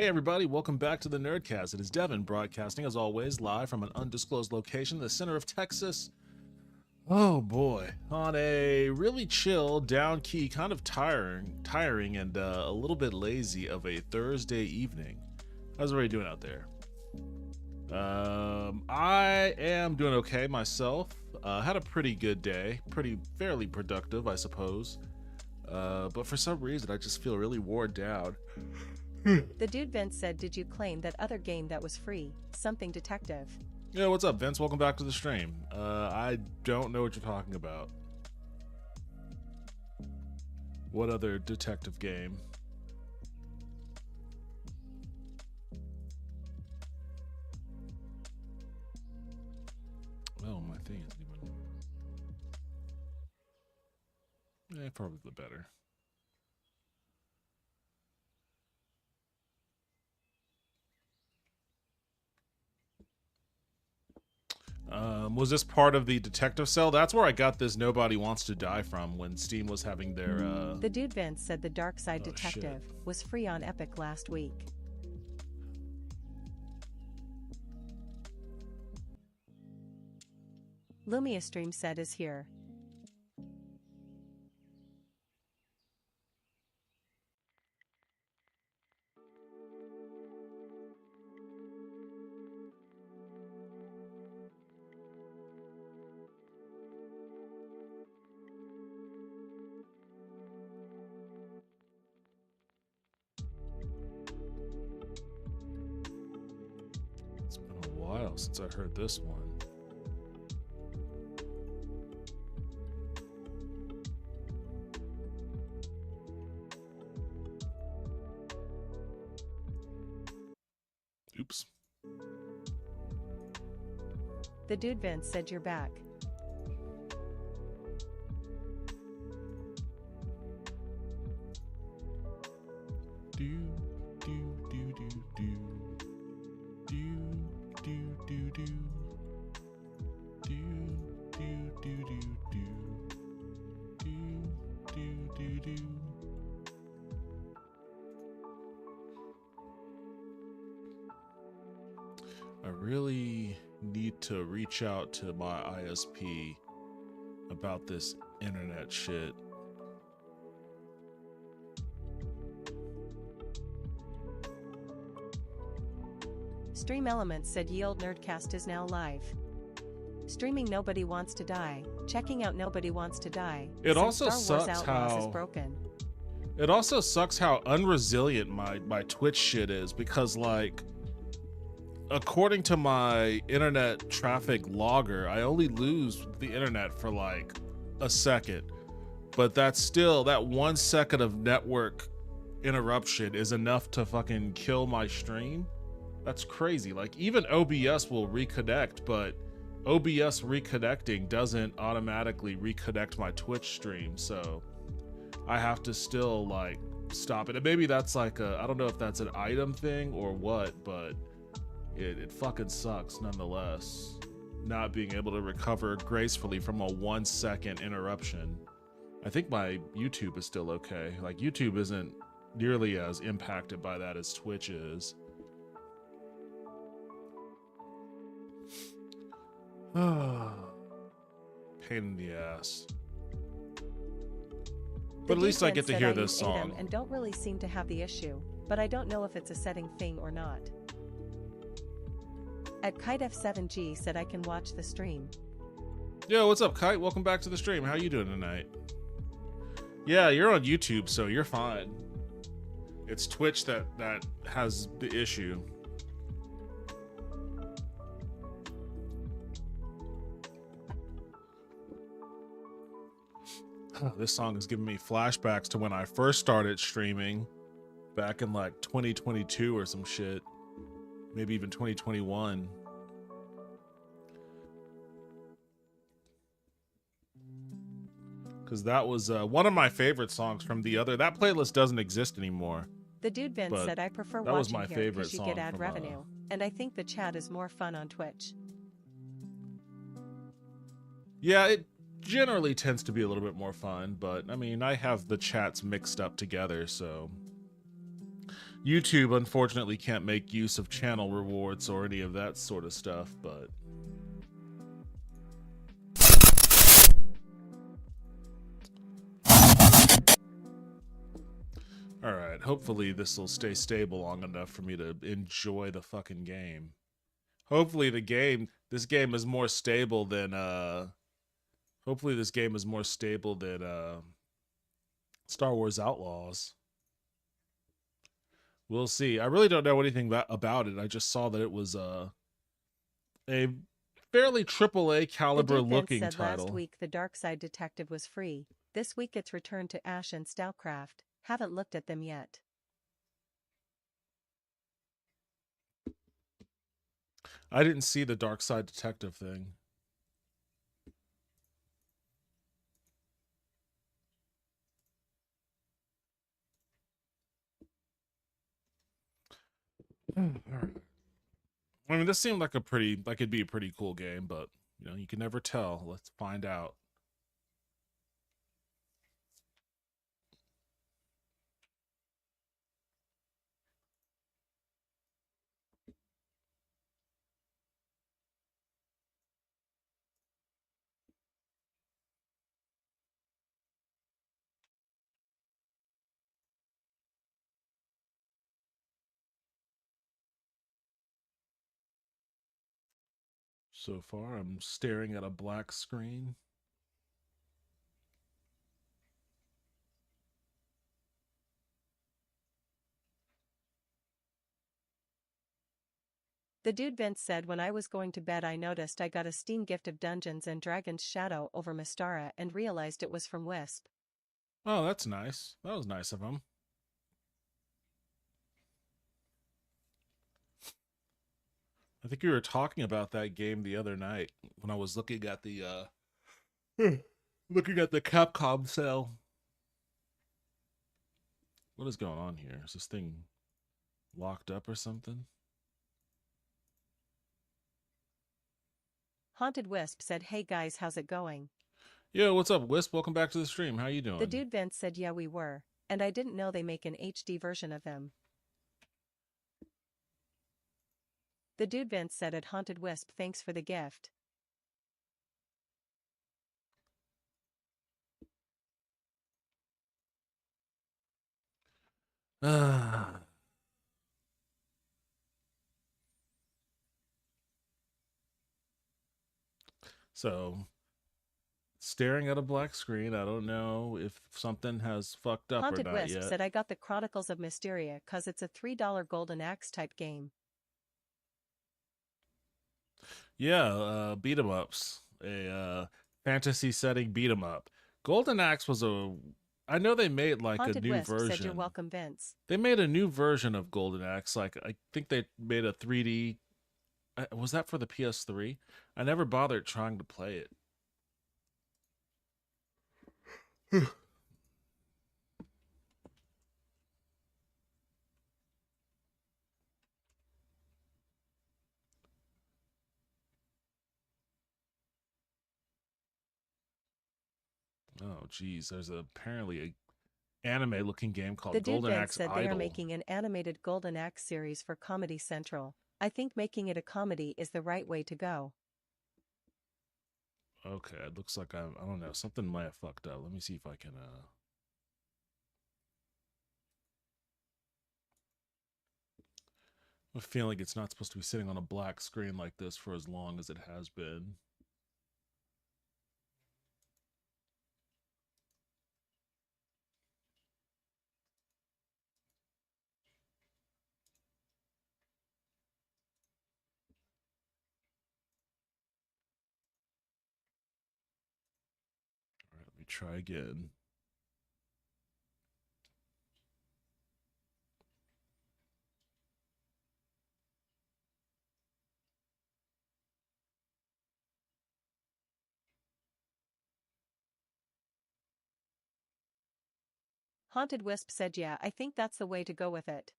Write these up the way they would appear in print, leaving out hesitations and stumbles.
Hey everybody, welcome back to the Nerdcast. It is Devin broadcasting, as always, live from an undisclosed location in the center of Texas. Oh boy, on a really chill, down-key, kind of tiring and a little bit lazy of a Thursday evening. How's everybody doing out there? I am doing okay myself. Had a pretty good day, fairly productive, I suppose. But for some reason, I just feel really worn down. The dude Vince said, did you claim that other game that was free? Something detective. Yeah, what's up, Vince? Welcome back to the stream. I don't know what you're talking about. What other detective game? Oh, my thing isn't even... probably the better. Was this part of the detective cell? That's where I got this Nobody Wants to Die from when Steam was having their, The dude Vince said the Dark Side Detective shit. was free on Epic last week. Lumia Stream said is here. It's been a while since I heard this one. Oops. The dude Vince said you're back. Do do do do do do do do do do do do do do do. I really need to reach out to my ISP about this internet shit. Stream Elements said Ye Olde Nerdcast is now live. Streaming Nobody Wants to Die, checking out Nobody Wants to Die. It also Star Wars sucks Outlaws is how broken. It also sucks how unresilient my Twitch shit is, because like according to my internet traffic logger, I only lose the internet for like a second, but that's still, that 1 second of network interruption is enough to fucking kill my stream. That's crazy. Like even OBS will reconnect, but OBS reconnecting doesn't automatically reconnect my Twitch stream, so I have to still like stop it. And maybe that's like a, I don't know if that's an item thing or what, but it fucking sucks nonetheless, not being able to recover gracefully from a 1 second interruption. I think my YouTube is still okay. Like YouTube isn't nearly as impacted by that as Twitch is. Pain in the ass. But at least I get to hear this song. And don't really seem to have the issue, but I don't know if it's a setting thing or not. At KiteF7G said I can watch the stream. Yo, what's up, Kite? Welcome back to the stream. How you doing tonight? Yeah, you're on YouTube, so you're fine. It's Twitch that has the issue. This song is giving me flashbacks to when I first started streaming back in like 2022 or some shit. Maybe even 2021. Because that was one of my favorite songs from the other. That playlist doesn't exist anymore. The dude Vince said I prefer that was watching my here favorite because you song get ad from, revenue, and I think the chat is more fun on Twitch. Yeah, it generally tends to be a little bit more fun, but I mean, I have the chats mixed up together, so YouTube unfortunately can't make use of channel rewards or any of that sort of stuff, but alright, hopefully this will stay stable long enough for me to enjoy the fucking game. Hopefully this game is more stable than hopefully this game is more stable than Star Wars Outlaws. We'll see. I really don't know anything about it. I just saw that it was a fairly AAA caliber looking said title. Last week the Dark Side Detective was free. This week it's returned to Ash and Stoutcraft. Haven't looked at them yet. I didn't see the Dark Side Detective thing. All right. I mean, this seemed like it'd be a pretty cool game, but you know, you can never tell. Let's find out. So far, I'm staring at a black screen. The dude Vince said when I was going to bed I noticed I got a Steam gift of Dungeons and Dragons Shadow over Mystara and realized it was from Wisp. Oh, that's nice. That was nice of him. I think you were talking about that game the other night when I was looking at the looking at the Capcom sale. What is going on here? Is this thing locked up or something? Haunted Wisp said, "Hey guys, how's it going?" Yo, what's up, Wisp? Welcome back to the stream. How you doing? The dude Vince said, "Yeah, we were. And I didn't know they make an HD version of him." The dude Vince said at Haunted Wisp, "Thanks for the gift." So, staring at a black screen. I don't know if something has fucked up Haunted or not Wisp yet. said, "I got the Chronicles of Mysteria cause it's a $3 Golden Axe type game." Yeah, beat 'em ups. A fantasy setting beat 'em up. Golden Axe was a I know they made like Haunted a new Wisp version. said, "You're welcome, Vince." They made a new version of Golden Axe. Like I think they made a 3D. Was that for the PS3? I never bothered trying to play it. Oh, geez. There's apparently a anime looking game called The dude Golden Vince Axe said they are Idol. making an animated Golden Axe series for Comedy Central. I think making it a comedy is the right way to go. Okay, it looks like I don't know, something might have fucked up. Let me see if I can I feel like it's not supposed to be sitting on a black screen like this for as long as it has been. All right, let me try again. Haunted Wisp said, "Yeah, I think that's the way to go with it."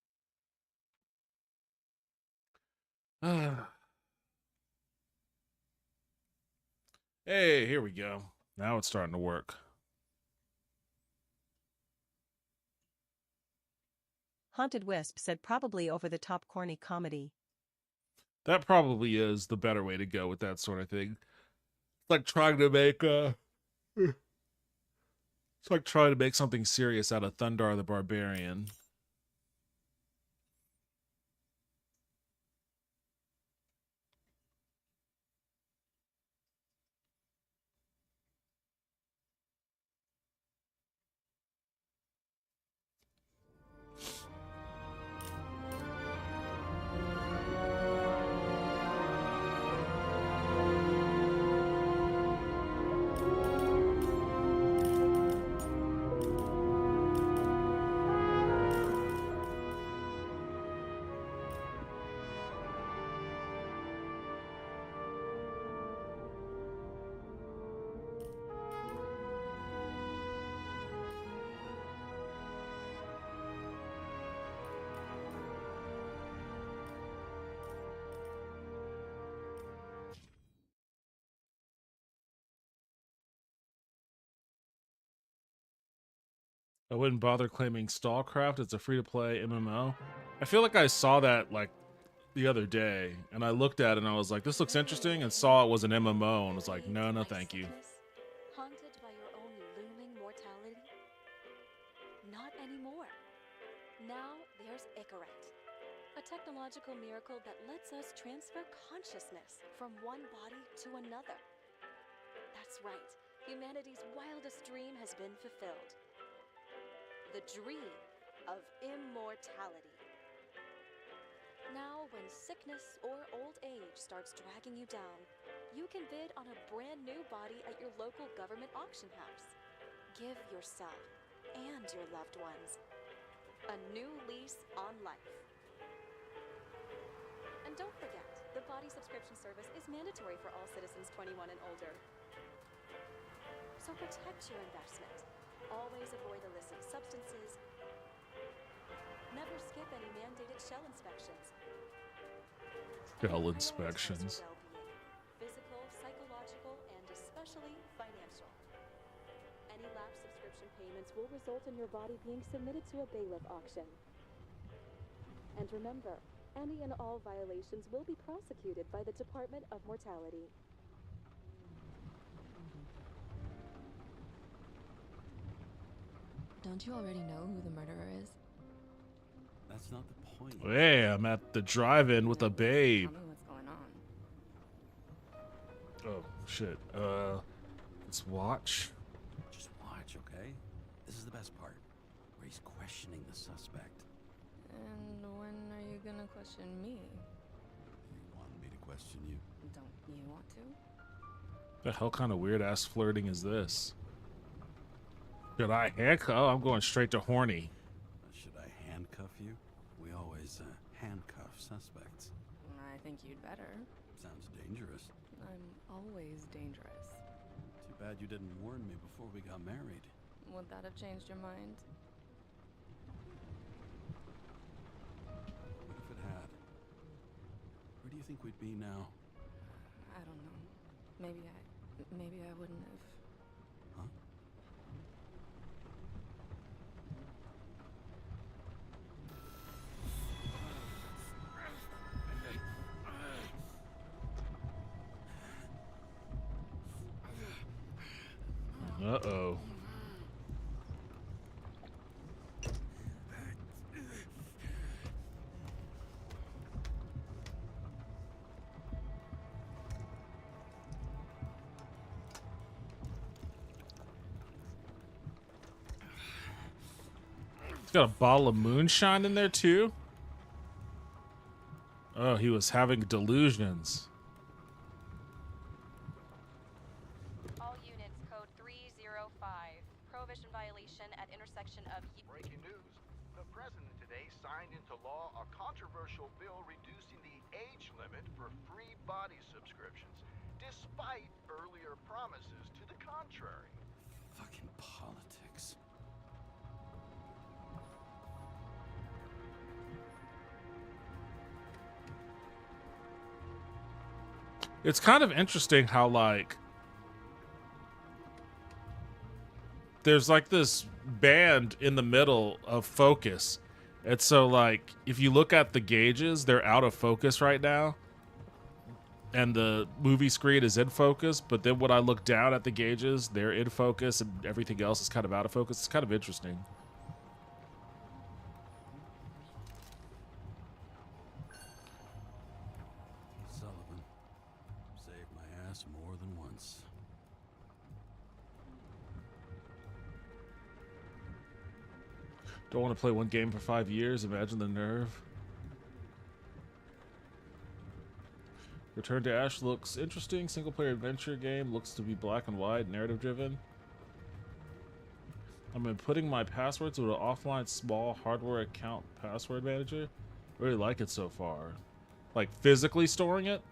Hey, here we go. Now it's starting to work. Haunted Wisp said probably over the top corny comedy. That probably is the better way to go with that sort of thing. It's like trying to make it's like trying to make something serious out of Thundar the Barbarian. I wouldn't bother claiming Stallcraft. It's a free-to-play MMO. I feel like I saw that like the other day, and I looked at it and I was like, "This looks interesting," and saw it was an MMO, and was like, "No, no, thank you." Haunted by your own looming mortality? Not anymore. Now there's Icaret, a technological miracle that lets us transfer consciousness from one body to another. That's right. Humanity's wildest dream has been fulfilled. The dream of immortality. Now, when sickness or old age starts dragging you down, you can bid on a brand new body at your local government auction house. Give yourself and your loved ones a new lease on life. And don't forget, the body subscription service is mandatory for all citizens 21 and older. So protect your investment. Always avoid illicit substances. Never skip any mandated shell inspections. Shell inspections. Physical, psychological, and especially financial. Any lapsed subscription payments will result in your body being submitted to a bailiff auction. And remember, any and all violations will be prosecuted by the Department of Mortality. Don't you already know who the murderer is? That's not the point. Hey, I'm at the drive-in with a babe. Tell me what's going on. Oh shit. Let's watch. Just watch, okay? This is the best part, where he's questioning the suspect. And when are you gonna question me? He wanted me to question you. Don't you want to? The hell kind of weird ass flirting is this? Should I handcuff? Oh, I'm going straight to horny. Should I handcuff you? We always handcuff suspects. I think you'd better. Sounds dangerous. I'm always dangerous. Too bad you didn't warn me before we got married. Would that have changed your mind? What if it had? Where do you think we'd be now? I don't know. Maybe I wouldn't have. Huh? Uh-oh. He's got a bottle of moonshine in there too. Oh, he was having delusions. All units, code 305. Prohibition violation at intersection of... Breaking news. The president today signed into law a controversial bill reducing the age limit for free body subscriptions, despite earlier promises to the contrary. Fucking politics. It's kind of interesting how, like, there's like this band in the middle of focus, And so, like, if you look at the gauges, they're out of focus right now. And the movie screen is in focus, but then when I look down at the gauges, they're in focus and everything else is kind of out of focus. It's kind of interesting. Sullivan saved my ass more than once. Don't want to play one game for 5 years. Imagine the nerve. Return to Ash looks interesting. Single-player adventure game. Looks to be black and white, narrative-driven. I'm inputting my password to an offline small hardware account password manager. Really like it so far. Like, physically storing it?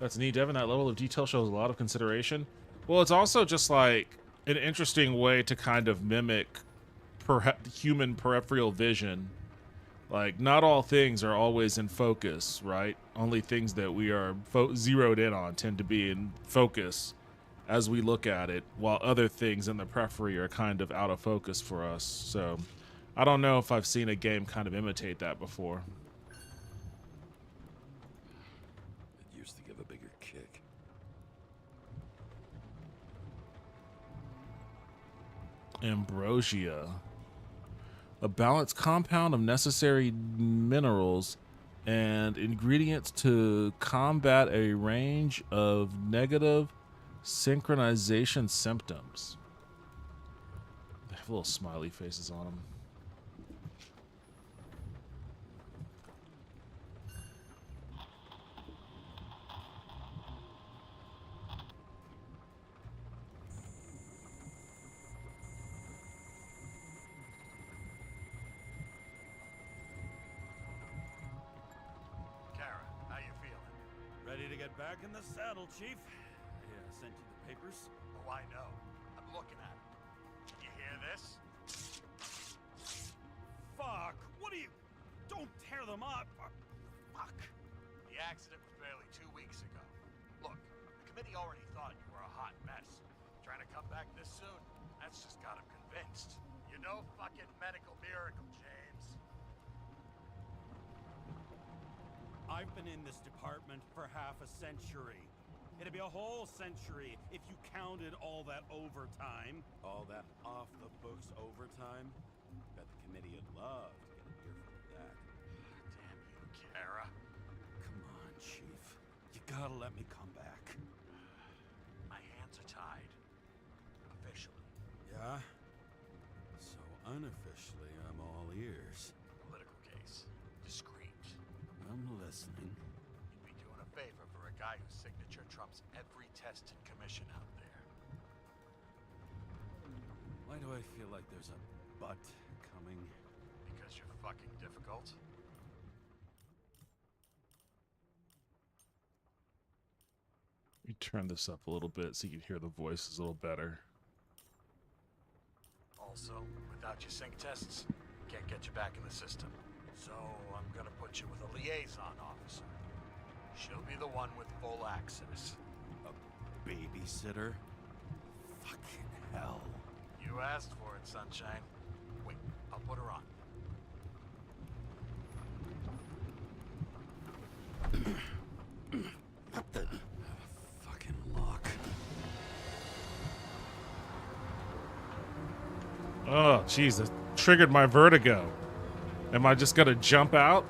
That's neat, Devin. That level of detail shows a lot of consideration. Well, it's also just, like, an interesting way to kind of mimic human peripheral vision. Like, not all things are always in focus, right? Only things that we are zeroed in on tend to be in focus as we look at it, while other things in the periphery are kind of out of focus for us. So, I don't know if I've seen a game kind of imitate that before. It used to give a bigger kick. Ambrosia. A balanced compound of necessary minerals and ingredients to combat a range of negative synchronization symptoms. They have little smiley faces on them. Ready to get back in the saddle, Chief? I sent you the papers. Oh, I know. I'm looking at it. Did you hear this? Fuck! What are you... Don't tear them up! Fuck! The accident was barely 2 weeks ago. Look, the committee already thought you were a hot mess. Trying to come back this soon? That's just got them convinced. You're no fucking medical miracle, James. I've been in this department for half a century. It'd be a whole century if you counted all that overtime. All that off-the-books overtime? Bet the committee would love to get an earful of that. Damn you, Kara. Come on, Chief. You gotta let me come back. My hands are tied. Officially. Yeah? So unofficially, I'm all ears. Political case. Discreet. I'm listening. You'd be doing a favor for a guy whose signature trumps every tested commission out there. Why do I feel like there's a but coming? Because you're fucking difficult? Let me turn this up a little bit so you can hear the voices a little better. Also, without your sync tests, can't get you back in the system. So I'm gonna put you with a liaison officer. She'll be the one with full access. A babysitter? Fucking hell. You asked for it, Sunshine. Wait, I'll put her on. What the... Fucking lock. Oh, jeez, that triggered my vertigo. Am I just gonna jump out?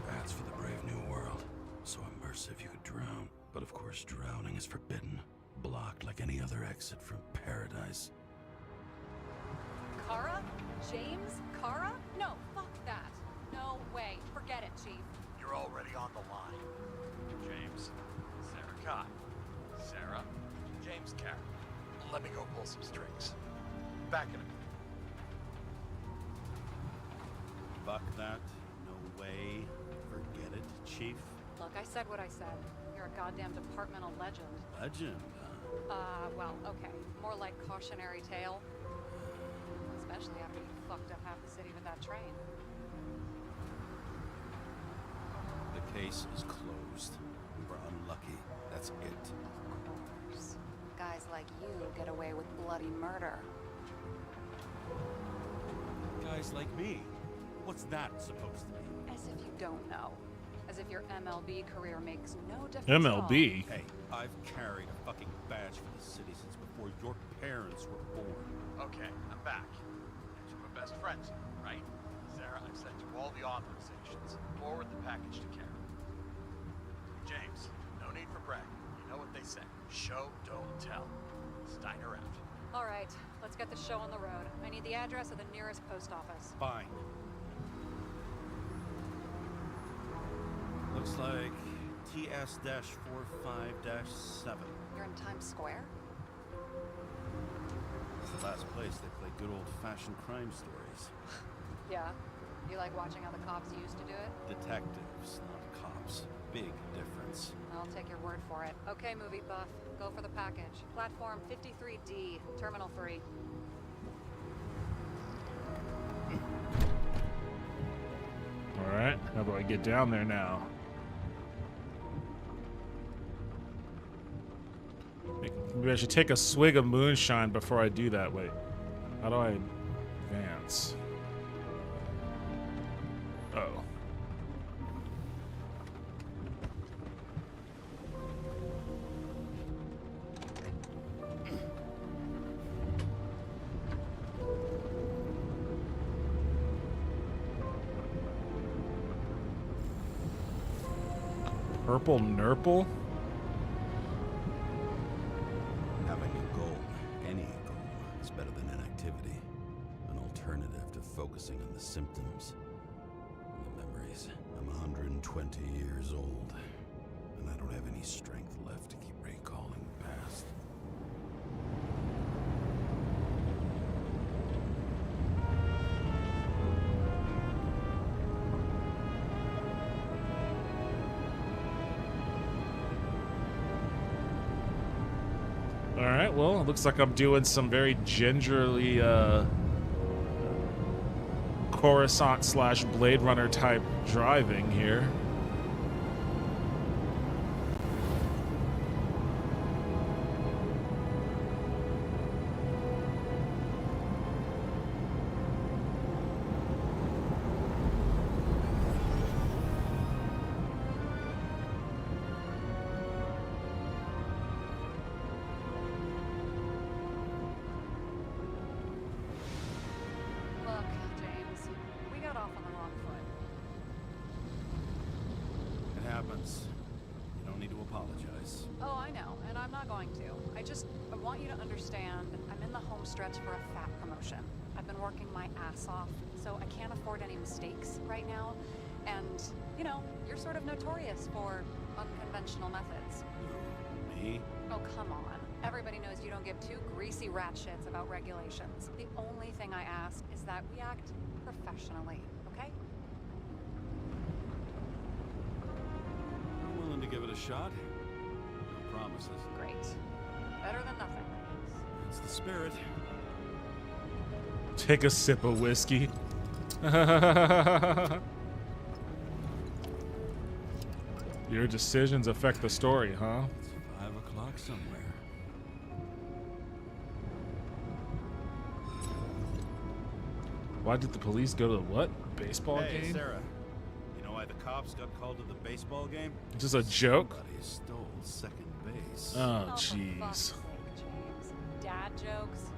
That's for the brave new world. So immersive you could drown. But of course drowning is forbidden. Blocked like any other exit from paradise. Kara? James? Kara? No, fuck that. No way. Forget it, Chief. You're already on the line. James, Sarah Cott. Sarah, James Carroll. Let me go pull some strings. Back in a minute. Fuck that. No way. Forget it, Chief. Look, I said what I said. You're a goddamn departmental legend. Legend, Well, okay. More like cautionary tale. Especially after you fucked up half the city with that train. The case is closed. We were unlucky. That's it. Of course. Guys like you get away with bloody murder. guys like me. What's that supposed to be? As if you don't know. As if your MLB career makes no difference at all. MLB. Hey, I've carried a fucking badge for the city since before your parents were born. Okay, I'm back. And you were best friends, right? Sarah, I've sent you all the authorizations. Forward the package to Karen. James, no need for bragging. You know what they say. Show, don't tell. Steiner out. All right, let's get the show on the road. I need the address of the nearest post office. Fine. Looks like TS-45-7. You're in Times Square? It's the last place they play good old-fashioned crime stories. Yeah. You like watching how the cops used to do it? Detectives, not cops. Big difference. I'll take your word for it. Okay, movie buff. Go for the package. Platform 53D, Terminal 3. All right, how do I get down there now? Maybe I should take a swig of moonshine before I do that. Wait, how do I advance? Oh. Purple Nurple? Having a goal, any goal, is better than inactivity. An alternative to focusing on the symptoms and the memories. I'm 120 years old, and I don't have any strength left to keep recalling the past. All right, well, it looks like I'm doing some very gingerly Coruscant / Blade Runner type driving here. Look, James, we got off on the wrong foot. It happens. You don't need to apologize. Oh, I know, and I'm not going to. I want you to understand I'm in the home stretch for a fat promotion. I've been working my ass off, so I can't afford any mistakes right now. And, you know, you're sort of notorious for unconventional methods. Who, me? Oh, come on. Everybody knows you don't give two greasy rat shits about regulations. The only thing I ask is that we act professionally, okay? I'm willing to give it a shot. No promises. Great. Better than nothing. It's the spirit. Take a sip of whiskey. Your decisions affect the story, huh? It's 5 o'clock somewhere. Why did the police go to the what? Baseball Hey, game? Sarah. You know why the cops got called to the baseball game? Is this a joke? Somebody stole second base. Oh, For fuck's jeez. sake, James. Dad jokes?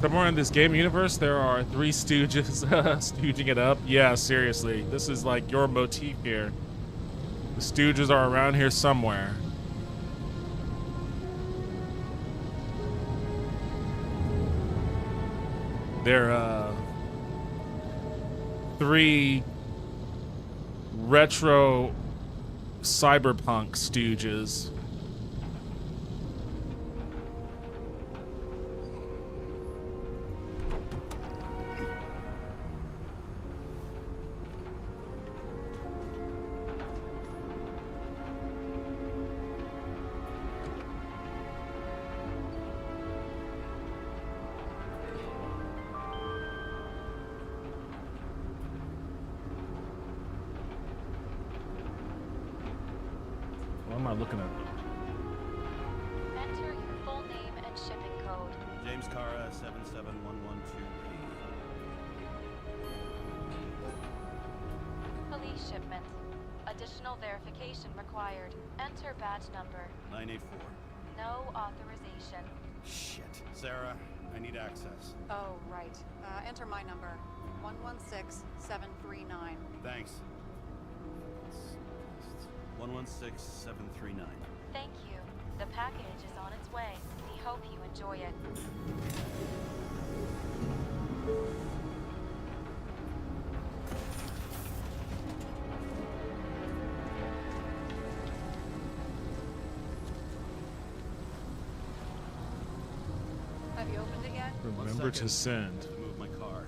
Somewhere in this game universe, there are 3 stooges stooging it up. Yeah, seriously. This is like your motif here. The stooges are around here somewhere. They're 3 retro cyberpunk stooges. not looking at them. Enter your full name and shipping code. James Cara 77112P. Police shipment. Additional verification required. Enter badge number. 984. No authorization. Shit. Sarah, I need access. Oh, right. Enter my number. 116739. Thanks. 116739. Thank you. The package is on its way. We hope you enjoy it. Have you opened it yet? Remember to send. Move my car.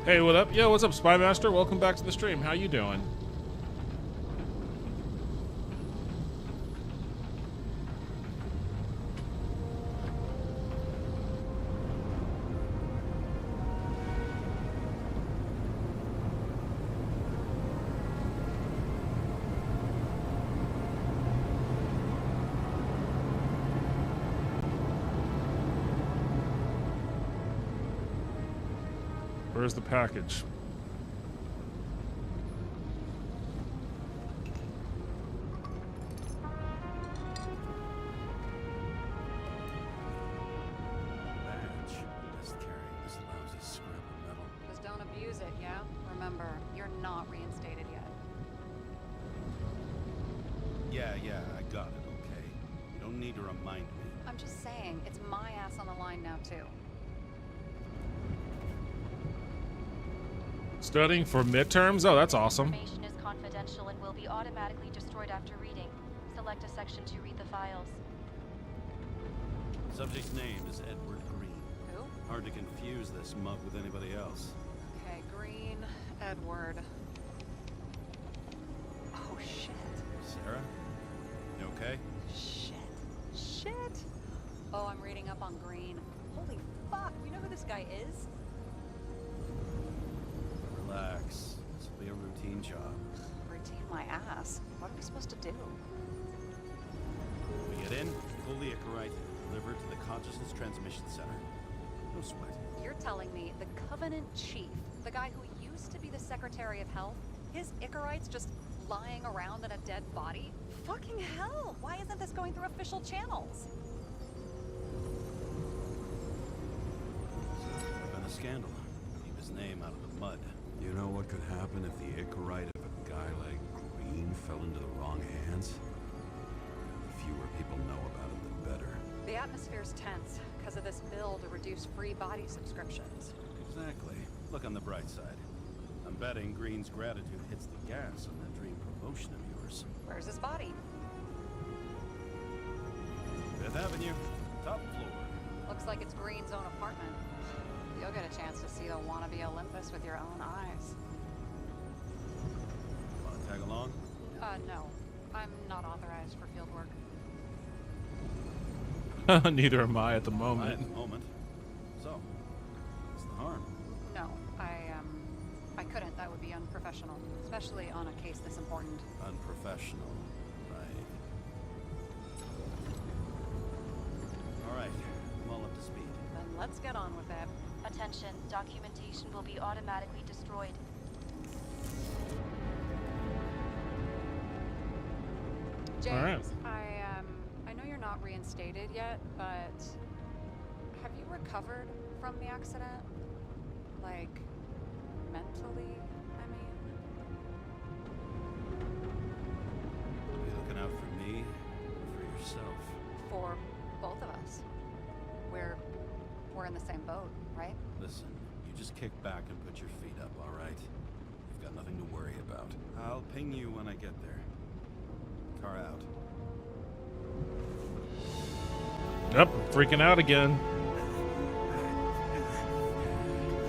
Hey, what up? Yo, what's up, Spy Master? Welcome back to the stream. How you doing? Where's the package? Badge. Just carrying this lousy scrap of metal. Just don't abuse it, yeah? Remember, you're not reinstated yet. Yeah, I got it, okay? You don't need to remind me. I'm just saying, it's my ass on the line now, too. Studying for midterms? Oh, that's awesome. Information is confidential and will be automatically destroyed after reading. Select a section to read the files. Subject's name is Edward Green. Who? Hard to confuse this mug with anybody else. Okay, Green, Edward. Oh, shit. Sarah? You okay? Shit. Oh, I'm reading up on Green. Holy fuck, we know who this guy is? Relax. This will be a routine job. Routine my ass. What are we supposed to do? We get in, pull the Icarite, deliver it to the Consciousness Transmission Center. No sweat. You're telling me the Covenant Chief, the guy who used to be the Secretary of Health, his Icarite's just lying around in a dead body? Fucking hell! Why isn't this going through official channels? There's been a scandal. Keep his name out of the mud. You know what could happen if the Icarite of a guy like Green fell into the wrong hands? The fewer people know about it, the better. The atmosphere's tense because of this bill to reduce free body subscriptions. Exactly. Look on the bright side. I'm betting Green's gratitude hits the gas on that dream promotion of yours. Where's his body? 5th Avenue, top floor. Looks like it's Green's own apartment. You'll get a chance to see the wannabe Olympus with your own eyes. Wanna tag along? No. I'm not authorized for field work. Neither am I at the At moment. the moment. So, what's the harm? No, I couldn't. That would be unprofessional, especially on a case this important. Unprofessional, right? All right, I'm all up to speed. Then let's get on with it. Attention, documentation will be automatically destroyed. James, All right. I know you're not reinstated yet, but have you recovered from the accident? Like, mentally, I mean? Are you looking out for me or for yourself? For both of us. We're in the same boat, right? Listen, you just kick back and put your feet up, all right? You've got nothing to worry about. I'll ping you when I get there. Car out. Yep, freaking out again.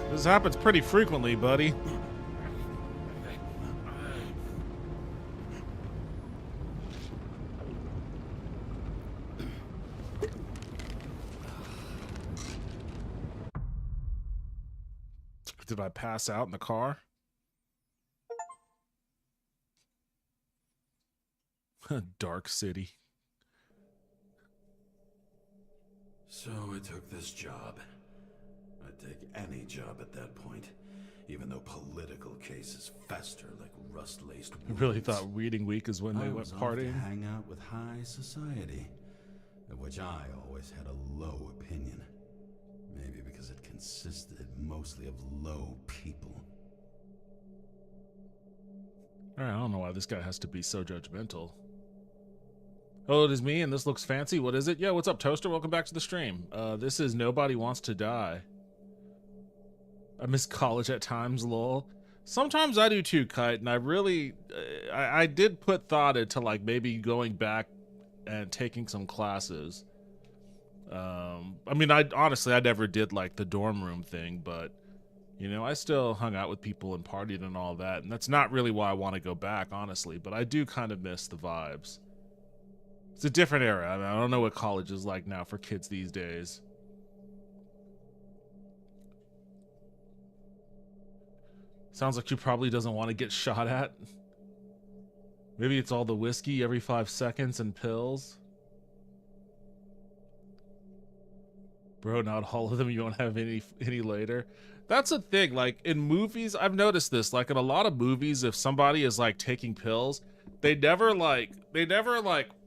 This happens pretty frequently, buddy. Did I pass out in the car? Dark City. So I took this job. I'd take any job at that point, even though political cases fester like rust-laced I wounds. really thought Reading Week is when they I went was off to partying. hang out with high society, of which I always had a low opinion. Maybe because it consisted mostly of low people. Alright, I don't know why this guy has to be so judgmental. Oh, it is me, and this looks fancy. What is it? Yeah, what's up, Toaster? Welcome back to the stream. This is Nobody Wants to Die. I miss college at times, lol. Sometimes I do too, Kite, and I really... I did put thought into, like, maybe going back and taking some classes. I mean, honestly, I never did, like, the dorm room thing, but... You know, I still hung out with people and partied and all that, and that's not really why I want to go back, honestly, but I do kind of miss the vibes. It's a different era. I mean, I don't know what college is like now for kids these days. Sounds like she probably doesn't want to get shot at. Maybe it's all the whiskey every 5 seconds and pills. Bro, not all of them. You won't have any later. That's a thing. Like in movies, I've noticed this. Like in a lot of movies, if somebody is like taking pills, they never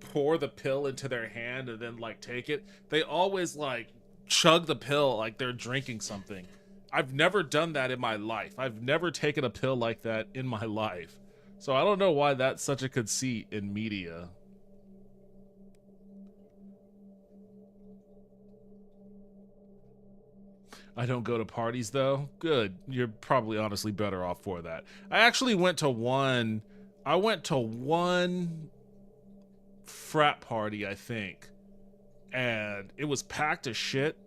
pour the pill into their hand and then like take it. They always like chug the pill like they're drinking something. I've never done that in my life. I've never taken a pill like that in my life. So I don't know why that's such a conceit in media. I don't go to parties though. Good. You're probably honestly better off for that. I actually went to one frat party, I think, and it was packed as shit,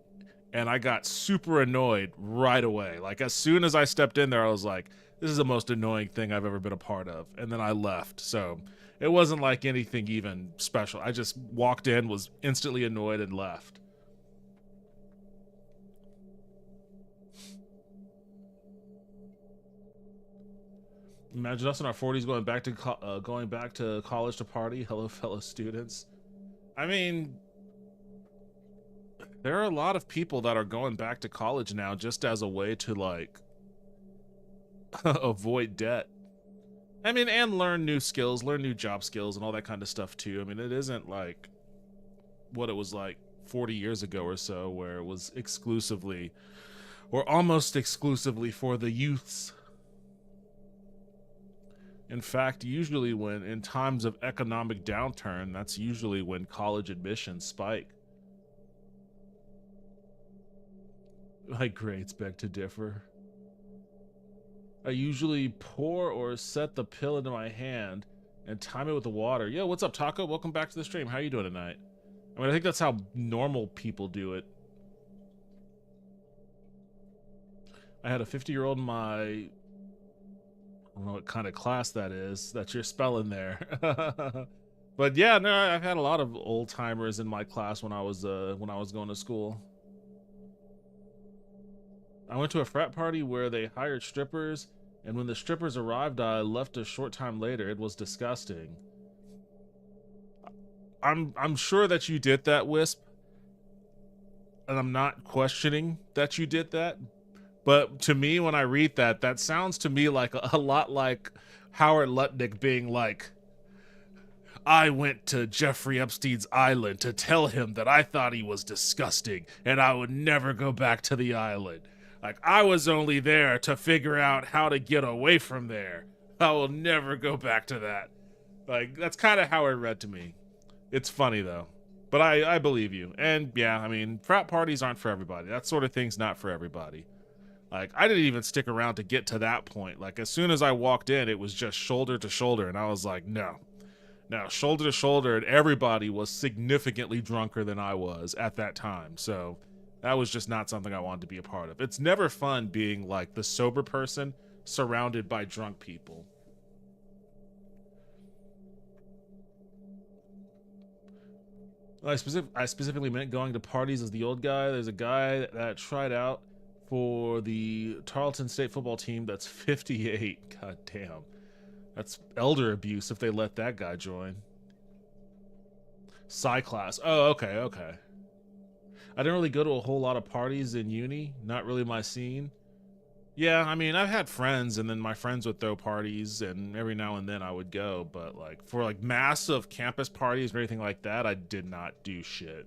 and I got super annoyed right away. Like as soon as I stepped in there, I was like, this is the most annoying thing I've ever been a part of, and then I left. So it wasn't like anything even special. I just walked in, was instantly annoyed, and left. Imagine us in our 40s going back to college to party. Hello, fellow students. I mean, there are a lot of people that are going back to college now just as a way to like avoid debt. I mean, and learn new skills, learn new job skills and all that kind of stuff too. I mean, it isn't like what it was like 40 years ago or so, where it was exclusively or almost exclusively for the youths. In fact, usually when in times of economic downturn, that's usually when college admissions spike. My grades beg to differ. I usually pour or set the pill into my hand and time it with the water. Yo, what's up, Taco? Welcome back to the stream. How are you doing tonight? I mean, I think that's how normal people do it. I had a 50-year-old in my... I don't know what kind of class that is that you're spelling there. But yeah, no, I've had a lot of old timers in my class when I was going to school. I went to a frat party where they hired strippers, and when the strippers arrived, I left a short time later. It was disgusting. I'm sure that you did that, Wisp, and I'm not questioning that you did that. But to me, when I read that, that sounds to me like a lot like Howard Lutnick being like, I went to Jeffrey Epstein's island to tell him that I thought he was disgusting and I would never go back to the island. Like, I was only there to figure out how to get away from there. I will never go back to that. Like, that's kind of how it read to me. It's funny, though. But I believe you. And, yeah, I mean, frat parties aren't for everybody. That sort of thing's not for everybody. Like, I didn't even stick around to get to that point. Like, as soon as I walked in, it was just shoulder to shoulder, and I was like, no, shoulder to shoulder, and everybody was significantly drunker than I was at that time. So that was just not something I wanted to be a part of. It's never fun being like the sober person surrounded by drunk people. I specifically meant going to parties as the old guy. There's a guy that tried out for the Tarleton State football team that's 58. God damn. That's elder abuse if they let that guy join. Psi class. Oh, okay, okay. I didn't really go to a whole lot of parties in uni. Not really my scene. Yeah, I mean, I've had friends, and then my friends would throw parties, and every now and then I would go. But like for like massive campus parties or anything like that, I did not do shit.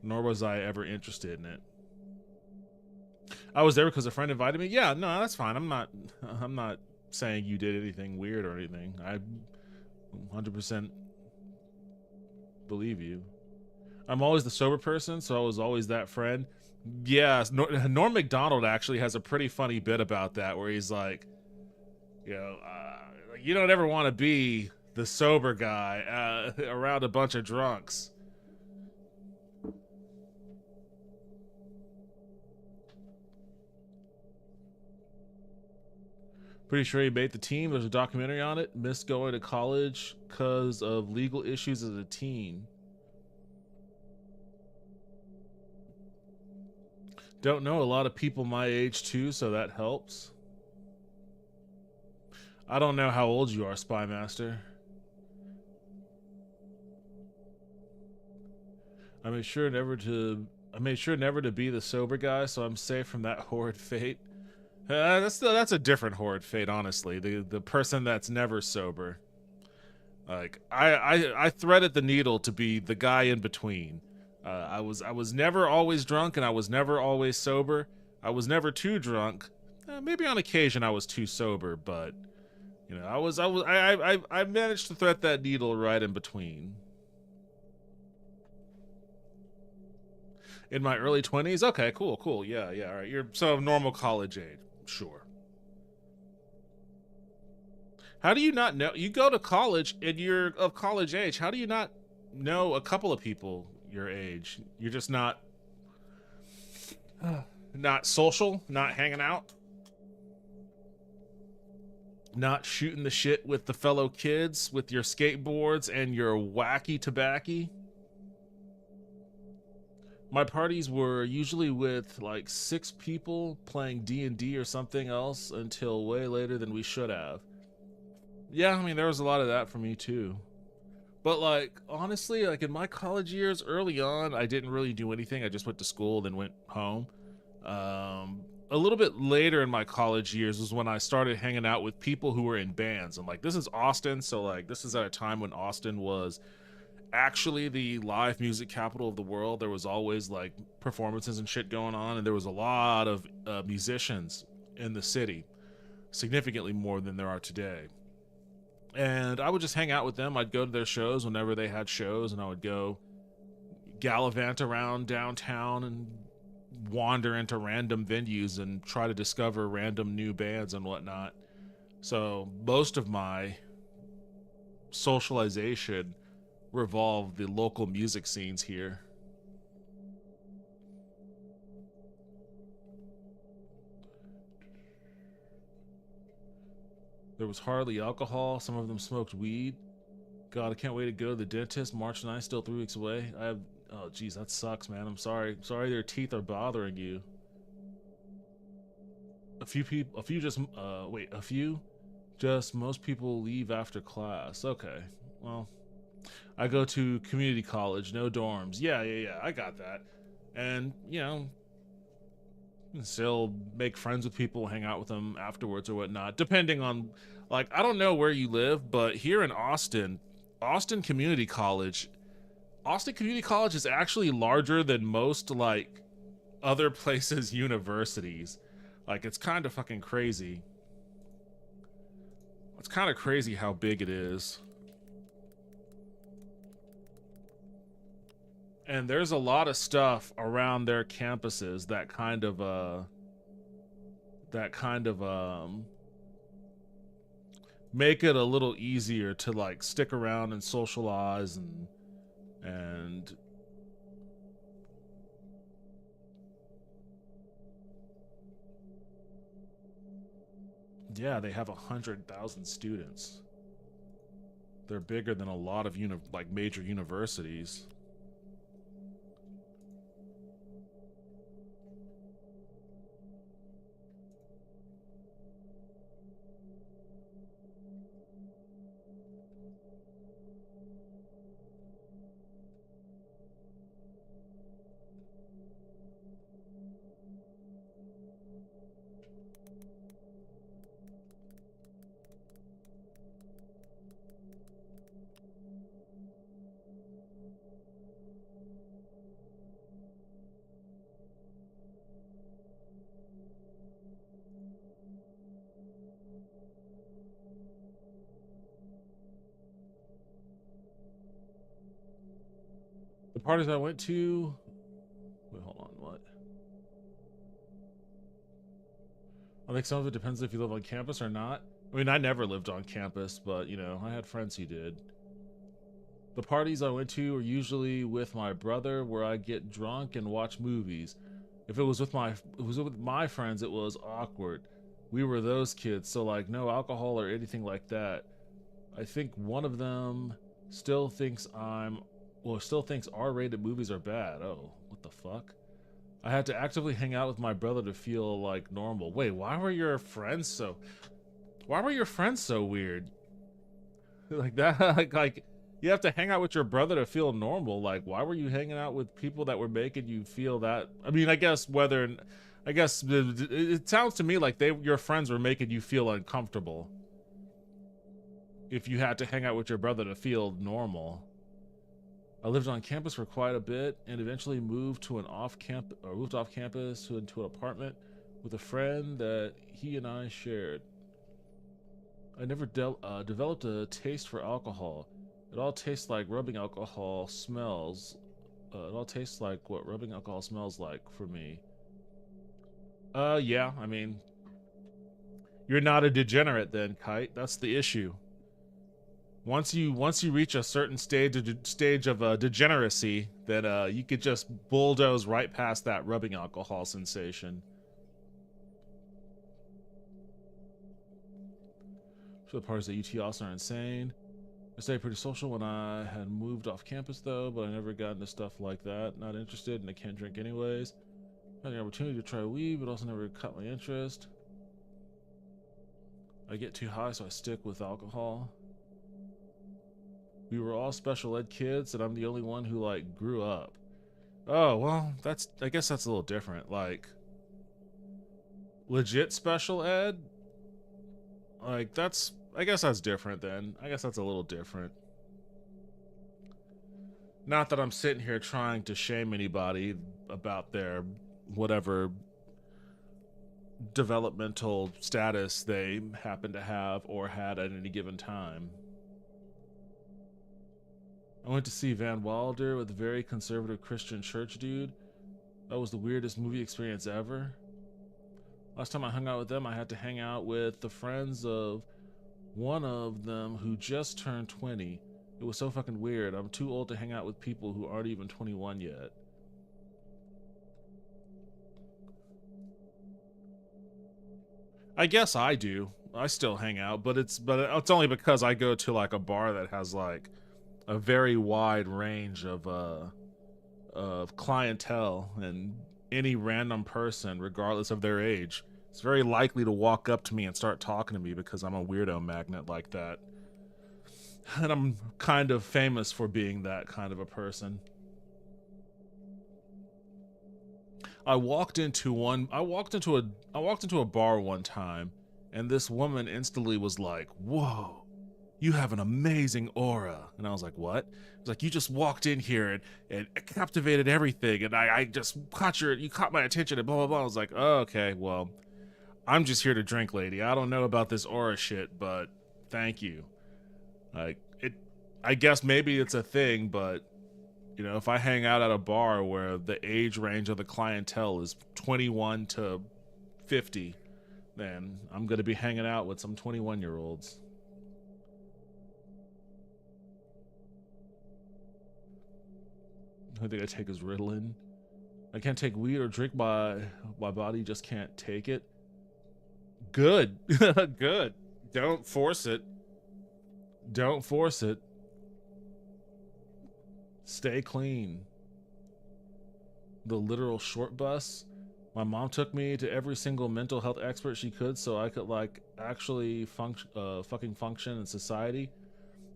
Nor was I ever interested in it. I was there because a friend invited me. Yeah, no, that's fine. I'm not saying you did anything weird or anything. I 100% believe you. I'm always the sober person, so I was always that friend. Yeah, Norm Macdonald actually has a pretty funny bit about that, where he's like, you know, you don't ever want to be the sober guy around a bunch of drunks. Pretty sure he made the team. There's a documentary on it. Missed going to college because of legal issues as a teen. Don't know a lot of people my age too, so that helps. I don't know how old you are, Spy Master. I made sure never to be the sober guy, so I'm safe from that horrid fate. That's a different horrid fate, honestly. The person that's never sober. Like I threaded the needle to be the guy in between. I was never always drunk, and I was never always sober. I was never too drunk. Maybe on occasion I was too sober, but you know, I managed to thread that needle right in between. In my early 20s? Okay, cool. Yeah, all right. You're so normal college age. Sure. How do you not know? You go to college and you're of college age. How do you not know a couple of people your age? You're just not social, not hanging out, not shooting the shit with the fellow kids with your skateboards and your wacky tobacco. My parties were usually with like 6 people playing D&D or something else until way later than we should have. Yeah, I mean, there was a lot of that for me too. But like, honestly, like in my college years early on, I didn't really do anything. I just went to school, then went home. A little bit later in my college years was when I started hanging out with people who were in bands. And like, this is Austin, so like this is at a time when Austin was actually the live music capital of the world. There was always like performances and shit going on, and there was a lot of musicians in the city, significantly more than there are today. And I would just hang out with them. I'd go to their shows whenever they had shows, and I would go gallivant around downtown and wander into random venues and try to discover random new bands and whatnot. So most of my socialization revolved the local music scenes here. There was hardly alcohol. Some of them smoked weed. God, I can't wait to go to the dentist. March 9th, still 3 weeks away. Oh geez, that sucks, man. I'm sorry. Sorry their teeth are bothering you. A few, just most people leave after class. Okay, well, I go to community college, no dorms. Yeah, I got that. And, you know, still make friends with people, hang out with them afterwards or whatnot, depending on, like, I don't know where you live, but here in Austin Community College is actually larger than most, like, other places' universities. Like, it's kind of fucking crazy. It's kind of crazy how big it is. And there's a lot of stuff around their campuses that kind of make it a little easier to like stick around and socialize and yeah, they have 100,000 students. They're bigger than a lot of major universities. parties I went to. Wait, hold on. What? I think some of it depends if you live on campus or not. I mean, I never lived on campus, but you know, I had friends who did. The parties I went to were usually with my brother, where I get drunk and watch movies. If it was with my friends, it was awkward. We were those kids, so like no alcohol or anything like that. I think one of them still thinks R-rated movies are bad. Oh, what the fuck? I had to actively hang out with my brother to feel like normal. Wait, why were your friends so weird? Like that like you have to hang out with your brother to feel normal. Like, why were you hanging out with people that were making you feel that? I mean, I guess it sounds to me like your friends were making you feel uncomfortable. If you had to hang out with your brother to feel normal. I lived on campus for quite a bit and eventually moved off campus into an apartment with a friend that he and I shared. I never developed a taste for alcohol. It all tastes like rubbing alcohol smells. It all tastes like what rubbing alcohol smells like for me. Yeah, I mean, you're not a degenerate then, Kite. That's the issue. Once you reach a certain stage of degeneracy, then you could just bulldoze right past that rubbing alcohol sensation. So the parties at UT Austin are insane. I stayed pretty social when I had moved off campus though, but I never got into stuff like that. Not interested, and I can't drink anyways. I had the opportunity to try weed, but also never caught my interest. I get too high, so I stick with alcohol. We were all special ed kids, and I'm the only one who like grew up. Oh well, I guess that's a little different. Like legit special ed. Like I guess that's different then. I guess that's a little different. Not that I'm sitting here trying to shame anybody about their whatever developmental status they happen to have or had at any given time. I went to see Van Wilder with a very conservative Christian church dude. That was the weirdest movie experience ever. Last time I hung out with them, I had to hang out with the friends of one of them who just turned 20. It was so fucking weird. I'm too old to hang out with people who aren't even 21 yet. I guess I do. I still hang out, but it's only because I go to like a bar that has like a very wide range of clientele, and any random person, regardless of their age, is very likely to walk up to me and start talking to me because I'm a weirdo magnet like that. And I'm kind of famous for being that kind of a person. I walked into a bar one time, and this woman instantly was like, "Whoa, you have an amazing aura." And I was like, "What?" It's like, "You just walked in here and captivated everything, and I just you caught my attention and blah blah blah." I was like, "Oh, okay, well, I'm just here to drink, lady. I don't know about this aura shit, but thank you." Like, I guess maybe it's a thing, but you know, if I hang out at a bar where the age range of the clientele is 21 to 50, then I'm going to be hanging out with some 21-year-olds. I think I take is Ritalin. I can't take weed or drink, my body just can't take it. Good. Good. Don't force it. Don't force it. Stay clean. The literal short bus. My mom took me to every single mental health expert she could so I could like actually fucking function in society.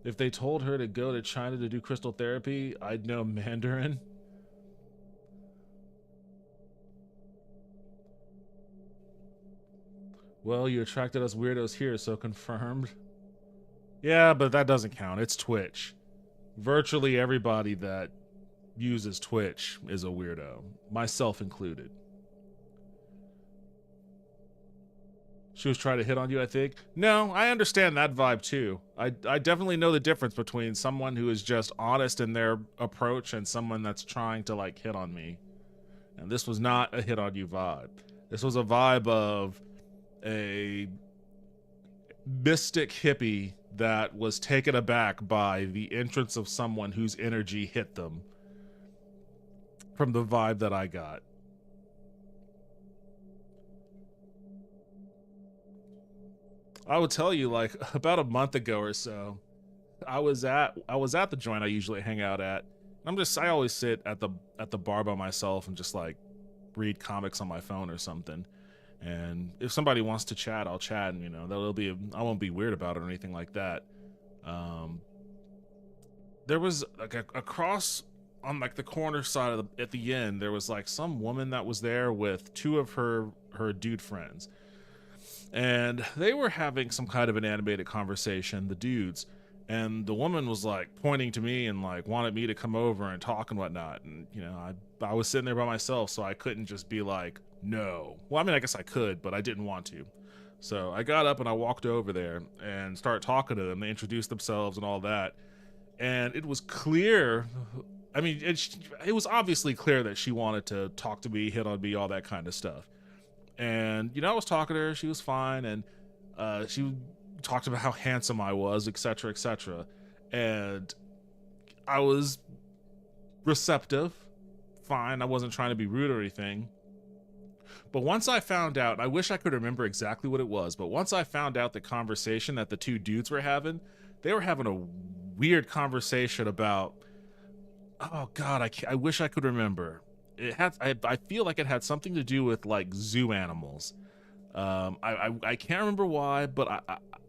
If they told her to go to China to do crystal therapy, I'd know Mandarin. Well, you attracted us weirdos here, so confirmed. Yeah, but that doesn't count. It's Twitch. Virtually everybody that uses Twitch is a weirdo, myself included. She was trying to hit on you, I think. No, I understand that vibe too. I definitely know the difference between someone who is just honest in their approach and someone that's trying to like hit on me. And this was not a hit on you vibe. This was a vibe of a mystic hippie that was taken aback by the entrance of someone whose energy hit them from the vibe that I got. I would tell you, like, about a month ago or so, I was at the joint I usually hang out at. I always sit at the bar by myself and just like read comics on my phone or something. And if somebody wants to chat, I'll chat, and I won't be weird about it or anything like that. There was like across on like the corner side at the end, there was like some woman that was there with two of her dude friends. And they were having some kind of an animated conversation, the dudes, and the woman was like pointing to me and like wanted me to come over and talk and whatnot. And I was sitting there by myself, so I couldn't just be like, no. Well, I mean, I guess I could, but I didn't want to. So I got up and I walked over there and started talking to them. They introduced themselves and all that, and it was clear. I mean, it was obviously clear that she wanted to talk to me, hit on me, all that kind of stuff. And I was talking to her, she was fine, and she talked about how handsome I was, etc., etc. And I was receptive, fine. I wasn't trying to be rude or anything. But once I found out, I wish I could remember exactly what it was, but once I found out the conversation that the two dudes were having, they were having a weird conversation about, oh God, I wish I could remember. I feel like it had something to do with like zoo animals. I can't remember why, but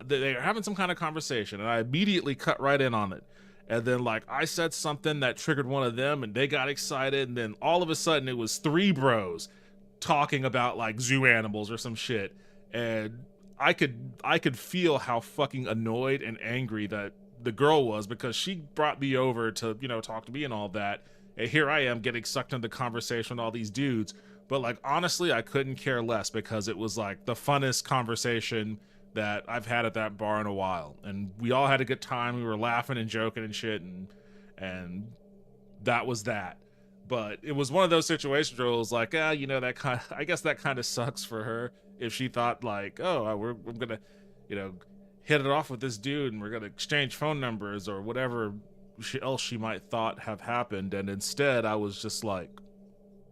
they were having some kind of conversation, and I immediately cut right in on it. And then like I said something that triggered one of them, and they got excited, and then all of a sudden it was three bros talking about like zoo animals or some shit, and I could feel how fucking annoyed and angry that the girl was, because she brought me over to talk to me and all that. And here I am getting sucked into the conversation with all these dudes. But like, honestly, I couldn't care less, because it was like the funnest conversation that I've had at that bar in a while. And we all had a good time. We were laughing and joking and shit. And that was that. But it was one of those situations where it was like, I guess that kind of sucks for her if she thought like, oh, we're going to, hit it off with this dude and we're going to exchange phone numbers or whatever else she might thought have happened. And instead I was just like,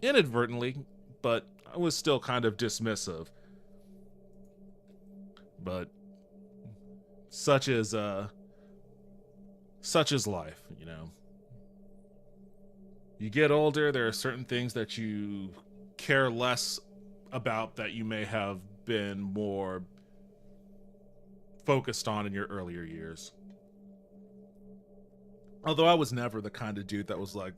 inadvertently, but I was still kind of dismissive. But such is life, You get older, there are certain things that you care less about that you may have been more focused on in your earlier years. Although I was never the kind of dude that was like,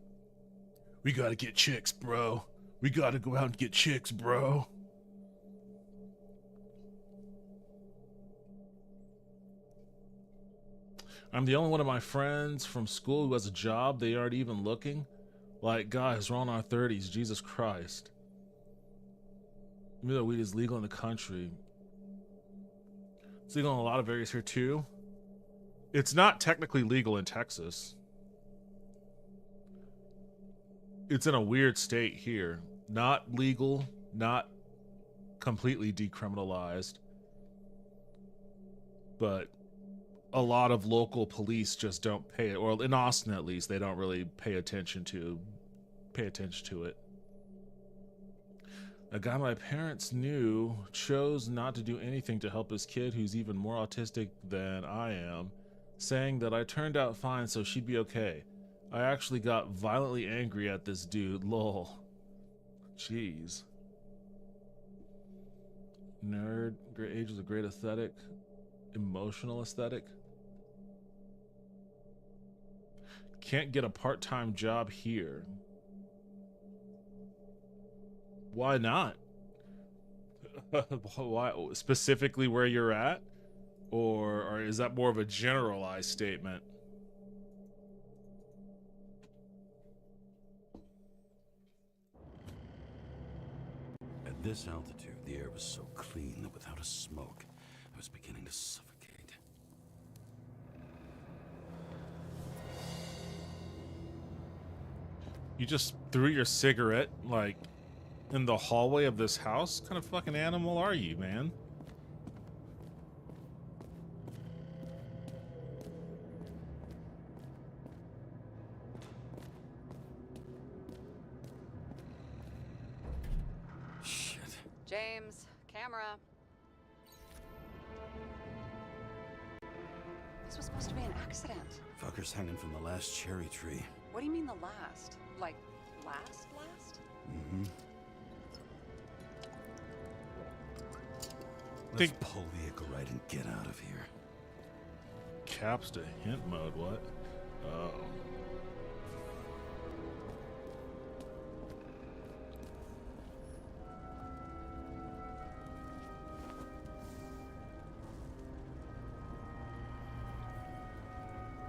we gotta get chicks, bro. We gotta go out and get chicks, bro. I'm the only one of my friends from school who has a job. They aren't even looking. Like, guys, we're all in our 30s. Jesus Christ. Even though weed is legal in the country, it's legal in a lot of areas here too. It's not technically legal in Texas. It's in a weird state here. Not legal, not completely decriminalized. But a lot of local police just don't pay it, or in Austin at least, they don't really pay attention to it. A guy my parents knew chose not to do anything to help his kid, who's even more autistic than I am, saying that I turned out fine, so she'd be okay. I actually got violently angry at this dude, lol. Jeez. Nerd, great age is a great aesthetic. Emotional aesthetic. Can't get a part-time job here. Why not? Why specifically where you're at? Or is that more of a generalized statement? At this altitude, the air was so clean that without of smoke. I was beginning to suffocate. You just threw your cigarette, like, in the hallway of this house? What kind of fucking animal are you, man? Shit. James, camera. This was supposed to be an accident. Fucker's hanging from the last cherry tree. What do you mean the last? Like, last? Mm-hmm. Let's Think- pull the Icarite and get out of here. Caps to hint mode, what? Oh.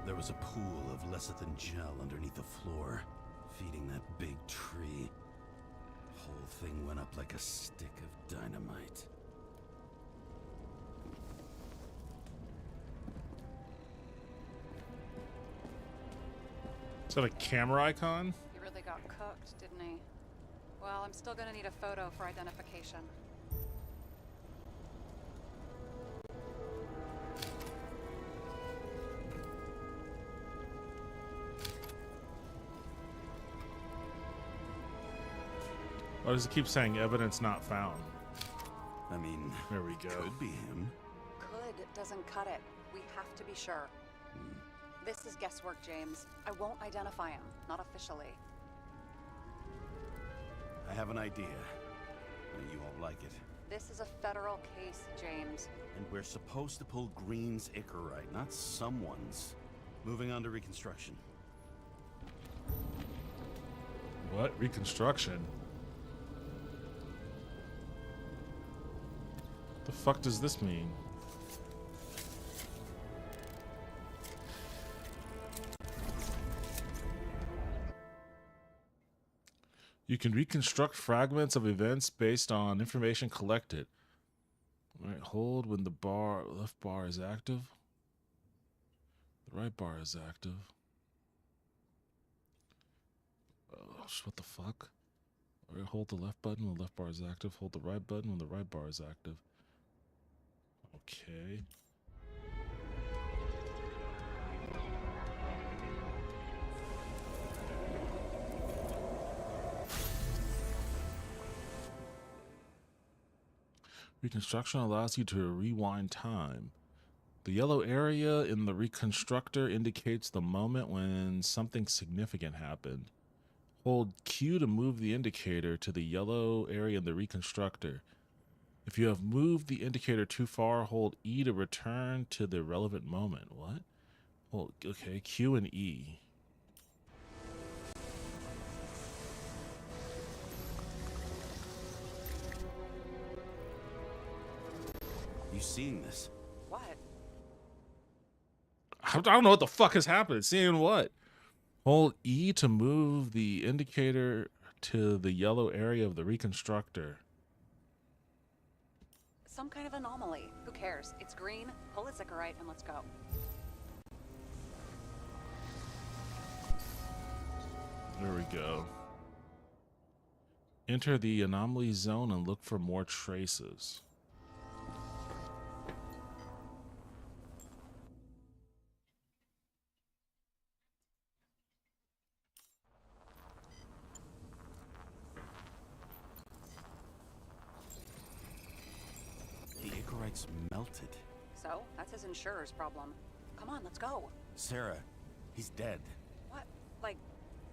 There was a pool of lecithin gel underneath the floor, feeding that big tree. Whole thing went up like a stick of dynamite. Is that a camera icon? He really got cooked, didn't he? Well, I'm still gonna need a photo for identification. Why does it keep saying evidence not found? I mean, There we go. could be him. Could doesn't cut it. We have to be sure. This is guesswork, James. I won't identify him. Not officially. I have an idea. You won't like it. This is a federal case, James. And we're supposed to pull Green's Icarite, not someone's. Moving on to reconstruction. What? Reconstruction? The fuck does this mean? You can reconstruct fragments of events based on information collected. All right, hold when the left bar is active. The right bar is active. Oh, what the fuck? All right, hold the left button when the left bar is active. Hold the right button when the right bar is active. Okay. Reconstruction allows you to rewind time. The yellow area in the reconstructor indicates the moment when something significant happened. Hold Q to move the indicator to the yellow area in the reconstructor. If you have moved the indicator too far, hold E to return to the relevant moment. What? Hold, okay, Q and E. You seeing this? What? I don't know what the fuck has happened. Seeing what? Hold E to move the indicator to the yellow area of the reconstructor. Some kind of anomaly. Who cares? It's green. Pull its Icarite and let's go. There we go. Enter the anomaly zone and look for more traces. The Icarite's melted. So, that's his insurer's problem. Come on, let's go. Sarah, he's dead. What? Like,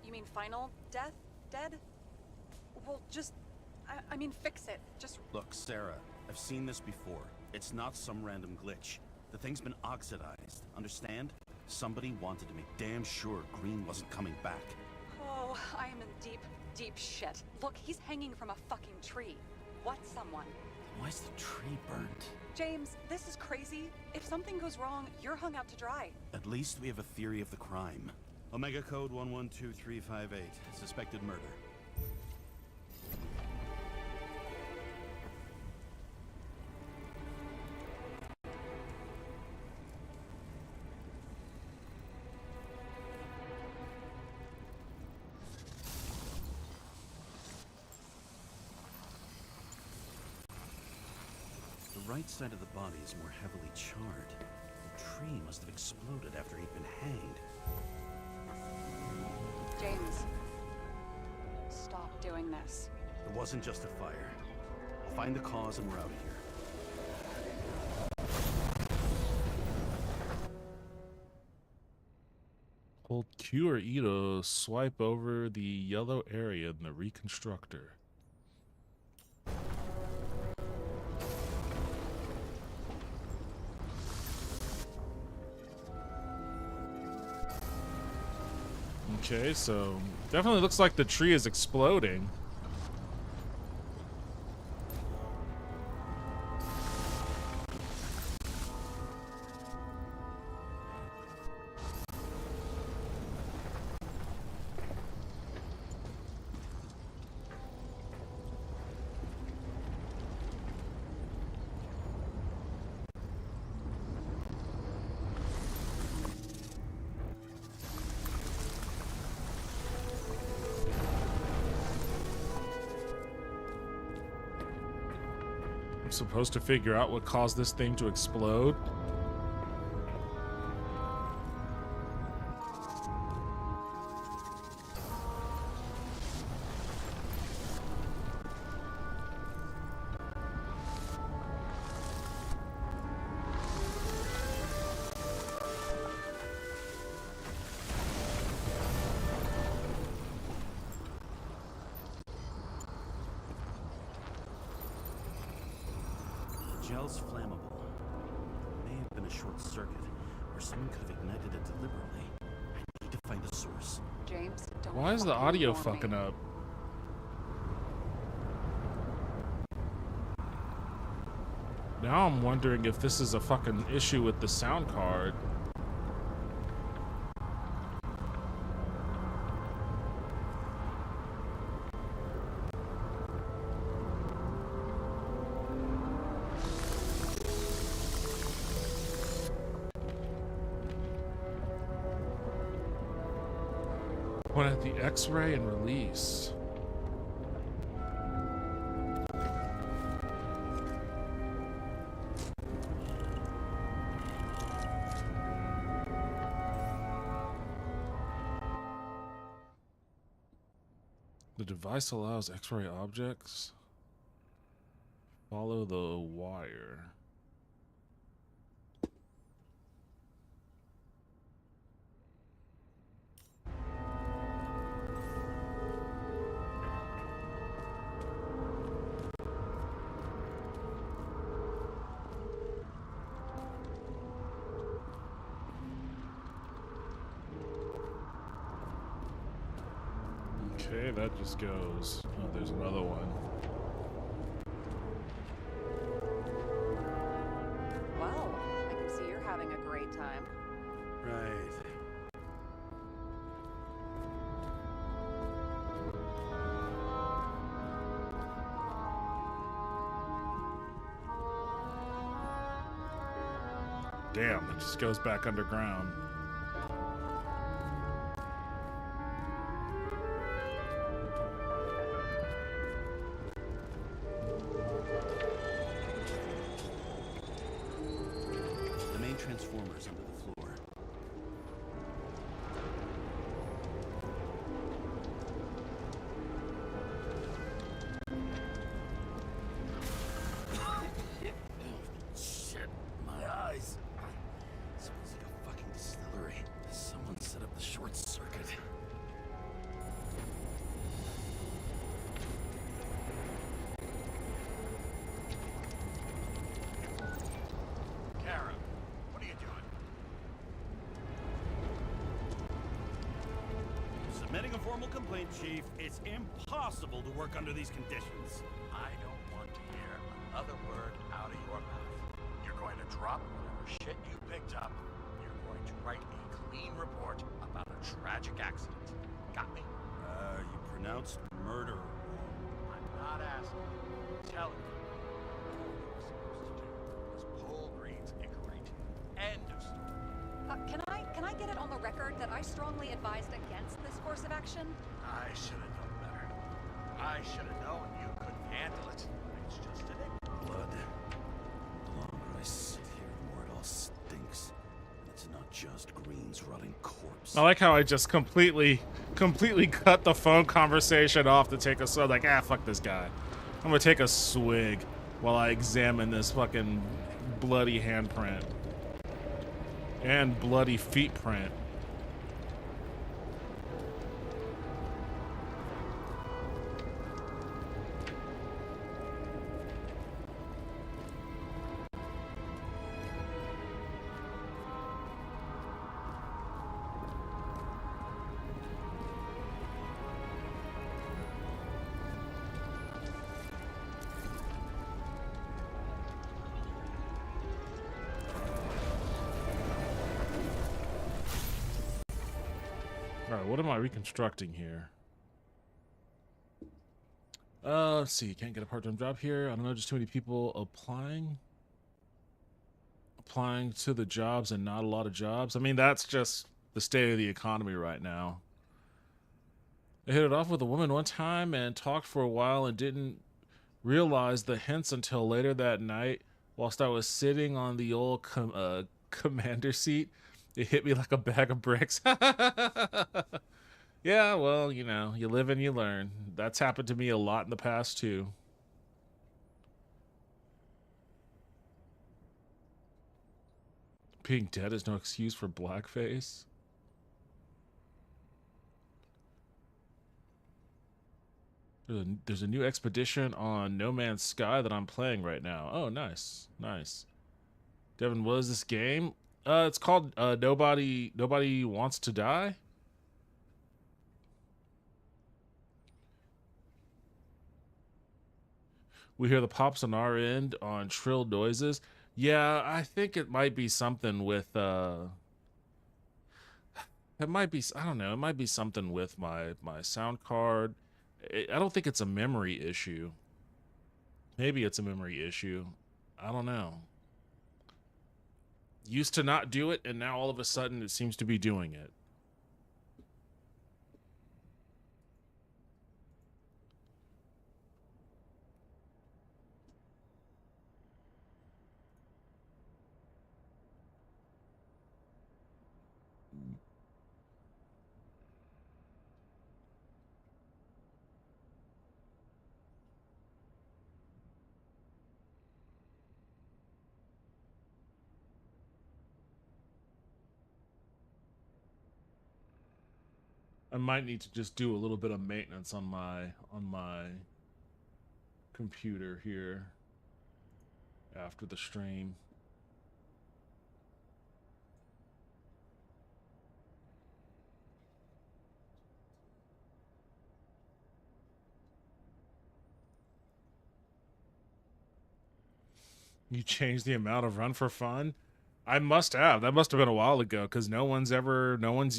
you mean final death? Dead? Well, just... I mean, fix it. Just... Look, Sarah, I've seen this before. It's not some random glitch. The thing's been oxidized, understand? Somebody wanted to make damn sure Green wasn't coming back. Oh, I am in deep, deep shit. Look, he's hanging from a fucking tree. What someone? Why's the tree burnt? James, this is crazy. If something goes wrong, you're hung out to dry. At least we have a theory of the crime. Omega code 112358. Suspected murder. right side of the body is more heavily charred. The tree must have exploded after he'd been hanged. James, stop doing this. It wasn't just a fire. I'll find the cause and we're out of here. Hold Q or E to swipe over the yellow area in the reconstructor. Okay, so definitely looks like the tree is exploding. Supposed to figure out what caused this thing to explode. Gel's flammable. May have been a short circuit, or someone could have ignited it deliberately. I need to find a source. James, don't. Why is the fucking audio ignore me. fucking up? Now I'm wondering if this is a fucking issue with the sound card. One at the X-ray and release. The device allows X-ray objects. Follow the wire. Okay, that just goes. Oh, there's another one. Well, I can see you're having a great time. Right. Damn, it just goes back underground. The main transformer's under the floor. Shit, my eyes. Smells like a fucking distillery. Someone set up the short circuit. Karen, what are you doing? Submitting a formal complaint, Chief. It's impossible to work under these conditions. I don't want to hear another word out of your mouth. You're going to drop whatever shit you picked up. You're going to write a clean report about a tragic accident. Got me? You pronounced murder. I'm not asking. I'm telling you. All you were supposed to do was pull Green's Icarate. End of story. Can I get it on the record that I strongly advised against this course of action? I should have known better. I should have known you couldn't handle it. It's just an Blood. just Green's rotting corpse. I like how I just completely cut the phone conversation off to take a swig. Like, fuck this guy. I'm gonna take a swig while I examine this fucking bloody handprint and bloody feet print. Alright, what am I reconstructing here? Let's see. Can't get a part-time job here. I don't know, just too many people applying to the jobs and not a lot of jobs. I mean, that's just the state of the economy right now. I hit it off with a woman one time and talked for a while and didn't realize the hints until later that night whilst I was sitting on the old commander seat. It hit me like a bag of bricks. Yeah, well, you know, you live and you learn. That's happened to me a lot in the past, too. Being dead is no excuse for blackface. There's a new expedition on No Man's Sky that I'm playing right now. Oh, nice. Nice. Devin, what is this game? It's called Nobody Wants to Die. We hear the pops on our end on shrill noises. Yeah, I think it might be something with it might be, I don't know, it might be something with my sound card. I don't think it's a memory issue. Maybe it's a memory issue. I don't know. Used to not do it, and now all of a sudden it seems to be doing it. I might need to just do a little bit of maintenance on my computer here after the stream. You changed the amount of run for fun? I must have. That must have been a while ago because no one's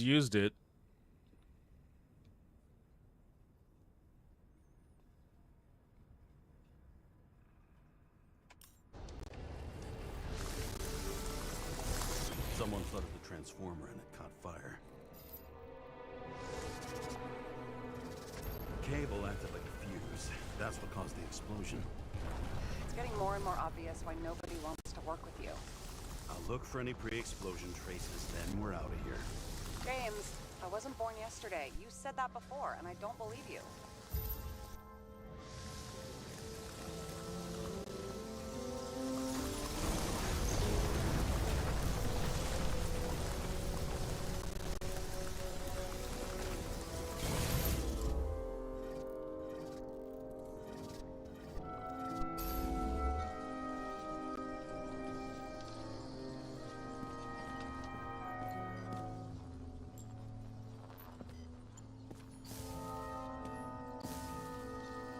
used it. Someone flooded the transformer and it caught fire. The cable acted like a fuse. That's what caused the explosion. It's getting more and more obvious why nobody wants to work with you. I'll look for any pre-explosion traces, then we're out of here. James, I wasn't born yesterday. You said that before, and I don't believe you.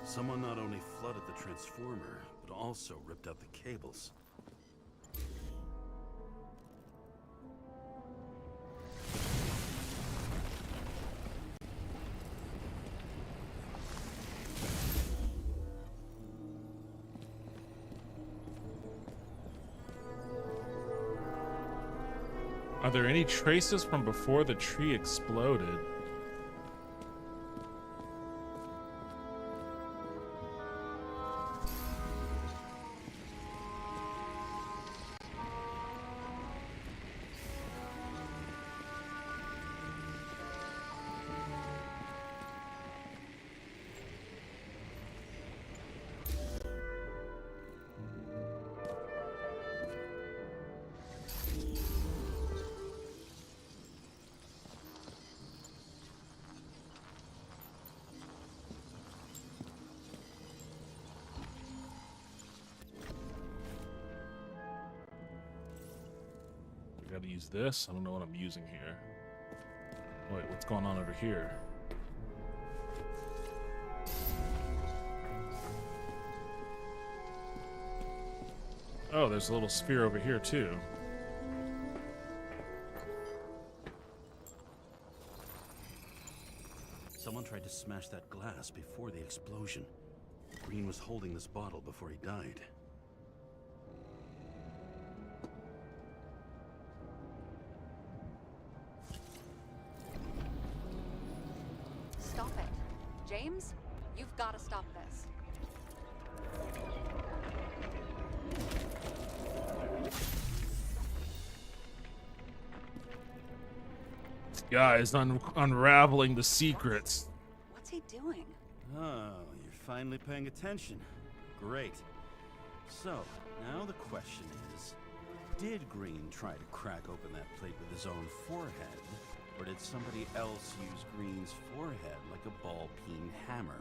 Someone not only flooded the transformer, but also ripped out the cables. Are there any traces from before the tree exploded? gotta use this. I don't know what I'm using here. Wait, what's going on over here? Oh, there's a little sphere over here too. Someone tried to smash that glass before the explosion. Green was holding this bottle before he died. Stop it. James, you've got to stop this. This guy is unraveling the secrets. What's he doing? Oh, you're finally paying attention. Great. So, now the question is, did Green try to crack open that plate with his own forehead? Or did somebody else use Green's forehead like a ball-peen hammer?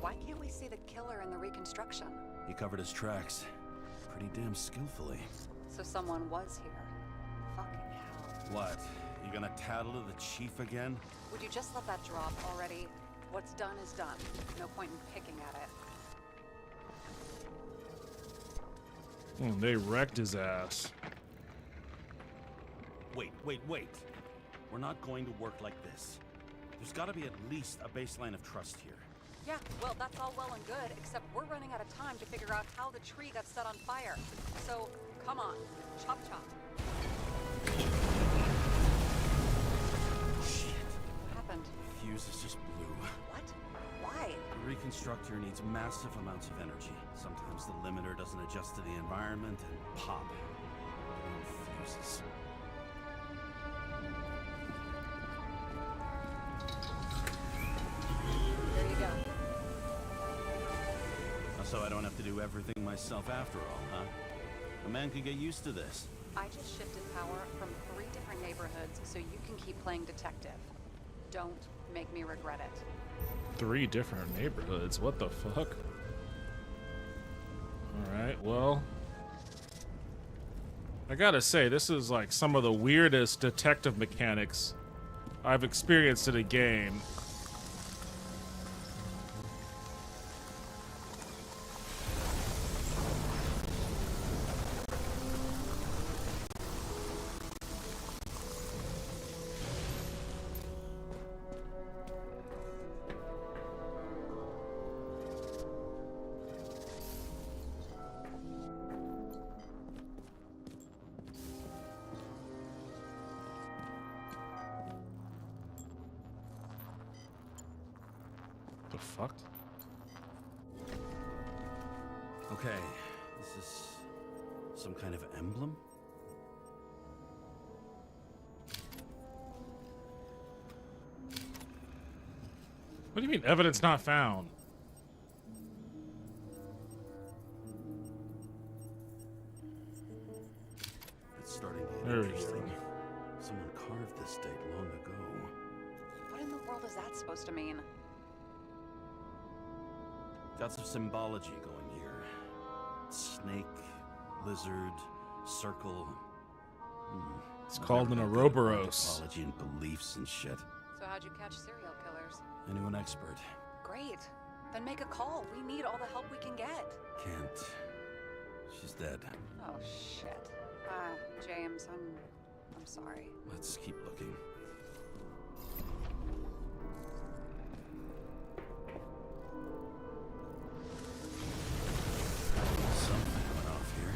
Why can't we see the killer in the reconstruction? He covered his tracks pretty damn skillfully. So someone was here. Fucking hell. What? You gonna tattle to the chief again? Would you just let that drop already? What's done is done. No point in picking at it. They wrecked his ass. Wait. We're not going to work like this. There's gotta be at least a baseline of trust here. Yeah, well, that's all well and good, except we're running out of time to figure out how the tree got set on fire. So, come on. Chop chop. Shit. What happened? The fuse is just blue. What? Why? The reconstructor needs massive amounts of energy. Sometimes the limiter doesn't adjust to the environment and pop. It fuses. There you go. So I don't have to do everything myself after all, huh? A man could get used to this. I just shifted power from 3 different neighborhoods so you can keep playing detective. Don't make me regret it. 3 different neighborhoods. What the fuck? Alright, well, I gotta say, this is like some of the weirdest detective mechanics I've experienced in a game. The fuck? Okay, this is some kind of emblem? What do you mean, evidence not found? It's starting to get There we go. interesting. Someone carved this date long ago. What in the world is that supposed to mean? Got some symbology going here. Snake, lizard, circle. It's I've called never an been good at Ouroboros. Mythology and beliefs and shit. So how'd you catch serial killers? I knew an expert. Great. Then make a call. We need all the help we can get. Can't. She's dead. Oh shit. James, I'm sorry. Let's keep looking. Something went off here.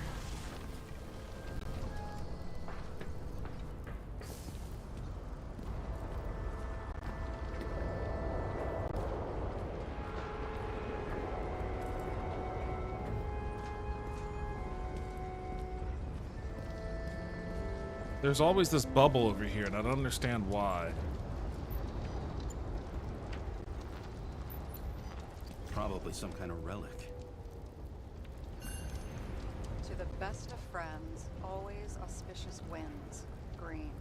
There's always this bubble over here, and I don't understand why. Probably some kind of relic. To the best of friends, always auspicious wins. Green.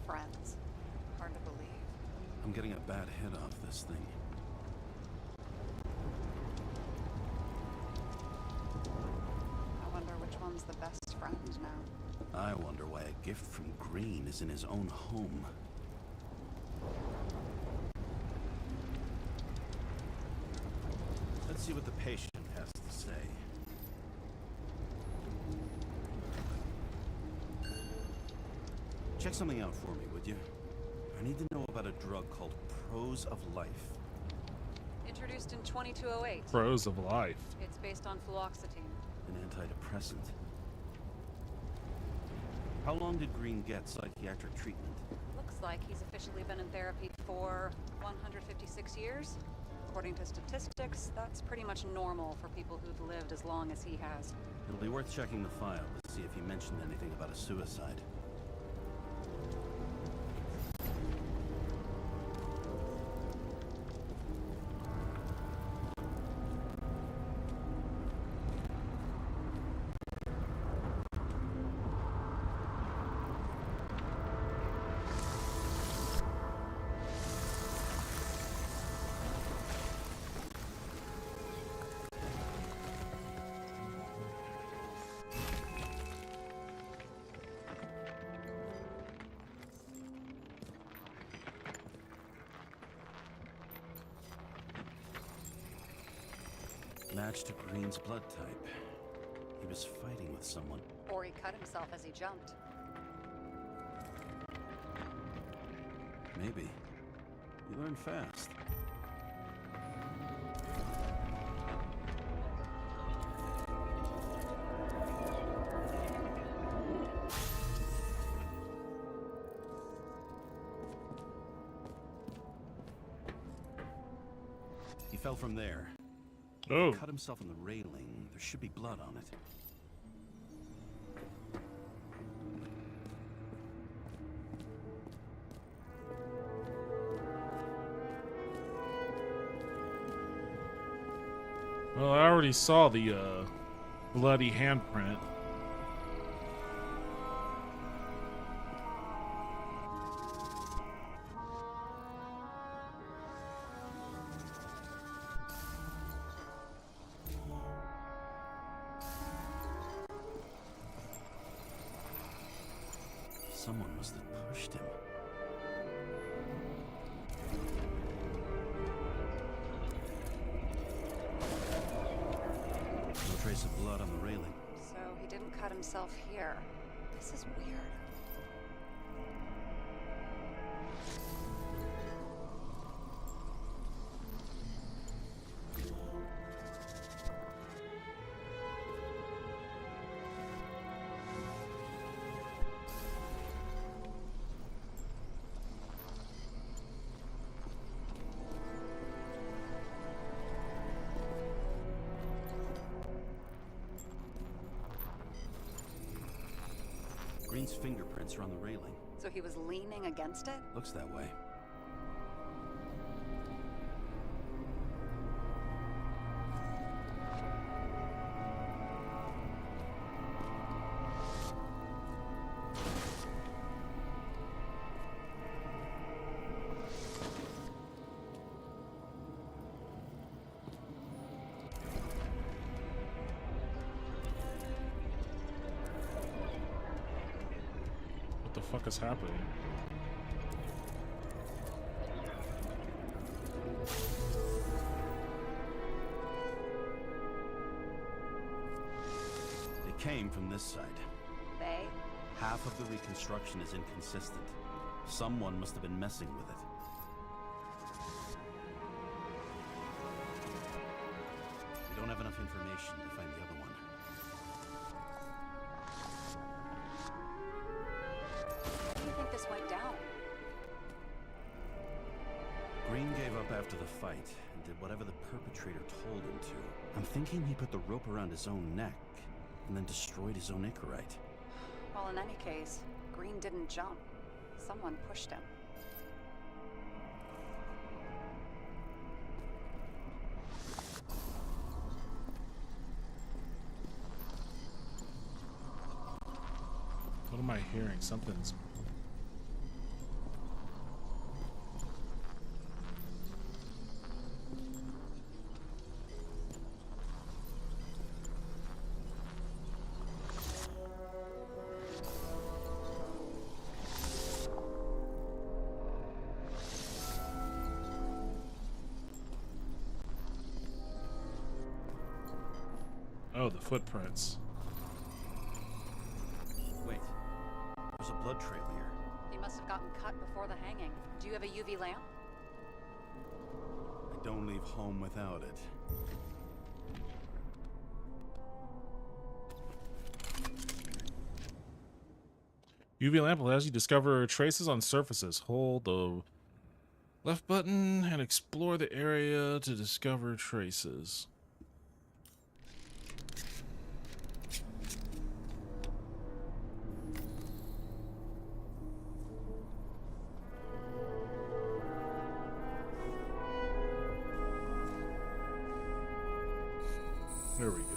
friends. Hard to believe. I'm getting a bad hit off this thing. I wonder which one's the best friend now. I wonder why a gift from Green is in his own home. Let's see what the patient has to say. Check something out for me, would you? I need to know about a drug called Pros of Life. Introduced in 2208. Pros of life. It's based on fluoxetine. An antidepressant. How long did Green get psychiatric treatment? Looks like he's officially been in therapy for 156 years. According to statistics, that's pretty much normal for people who've lived as long as he has. It'll be worth checking the file to see if he mentioned anything about a suicide. Match to Green's blood type. He was fighting with someone. Or he cut himself as he jumped. Maybe. You learn fast. He fell from there. Oh. Cut himself on the railing. There should be blood on it. Well, I already saw the bloody handprint. Someone must have pushed him. No trace of blood on the railing. So he didn't cut himself here. This is weird. Green's fingerprints are on the railing. So he was leaning against it? Looks that way. What the fuck is happening? They came from this side. They? Half of the reconstruction is inconsistent. Someone must have been messing with it. We don't have enough information to find the other one. How do you think this went down? Green gave up after the fight and did whatever the perpetrator told him to. I'm thinking he put the rope around his own neck and then destroyed his own Icarite. Well, in any case, Green didn't jump. Someone pushed him. What am I hearing? Something's... Oh, the footprints. Wait, there's a blood trail here. He must have gotten cut before the hanging. Do you have a UV lamp? I don't leave home without it. UV lamp allows you to discover traces on surfaces. Hold the left button and explore the area to discover traces. There we go.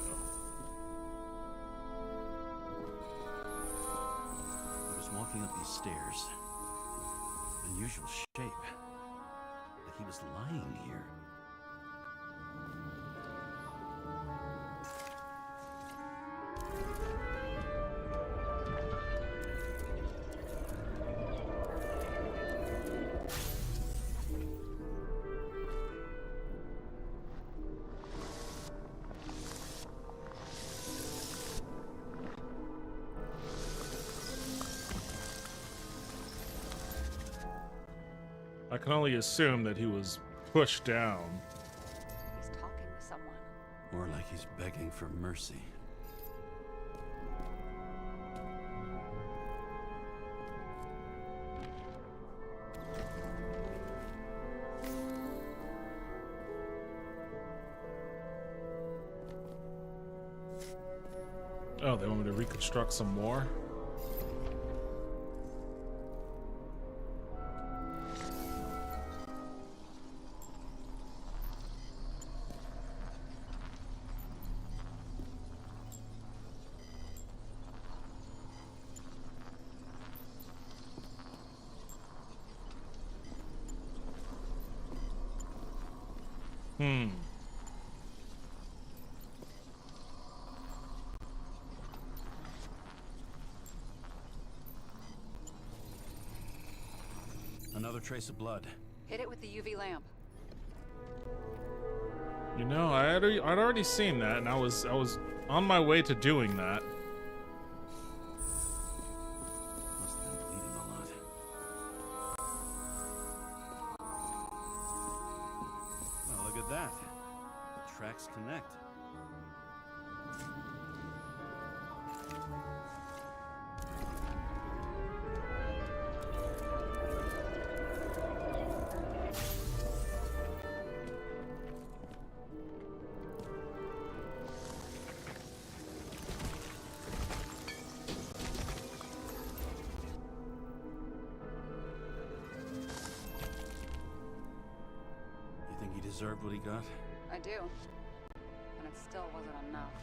I was walking up these stairs. Unusual shape. Like he was lying here. I can only assume that he was pushed down. He's talking to someone. More like he's begging for mercy. Oh, they want me to reconstruct some more? Another trace of blood. Hit it with the UV lamp. You know, I'd already seen that, and I was on my way to doing that. Must have been bleeding a lot. Oh, look at that. The tracks connect. Deserved what he got? I do. And it still wasn't enough.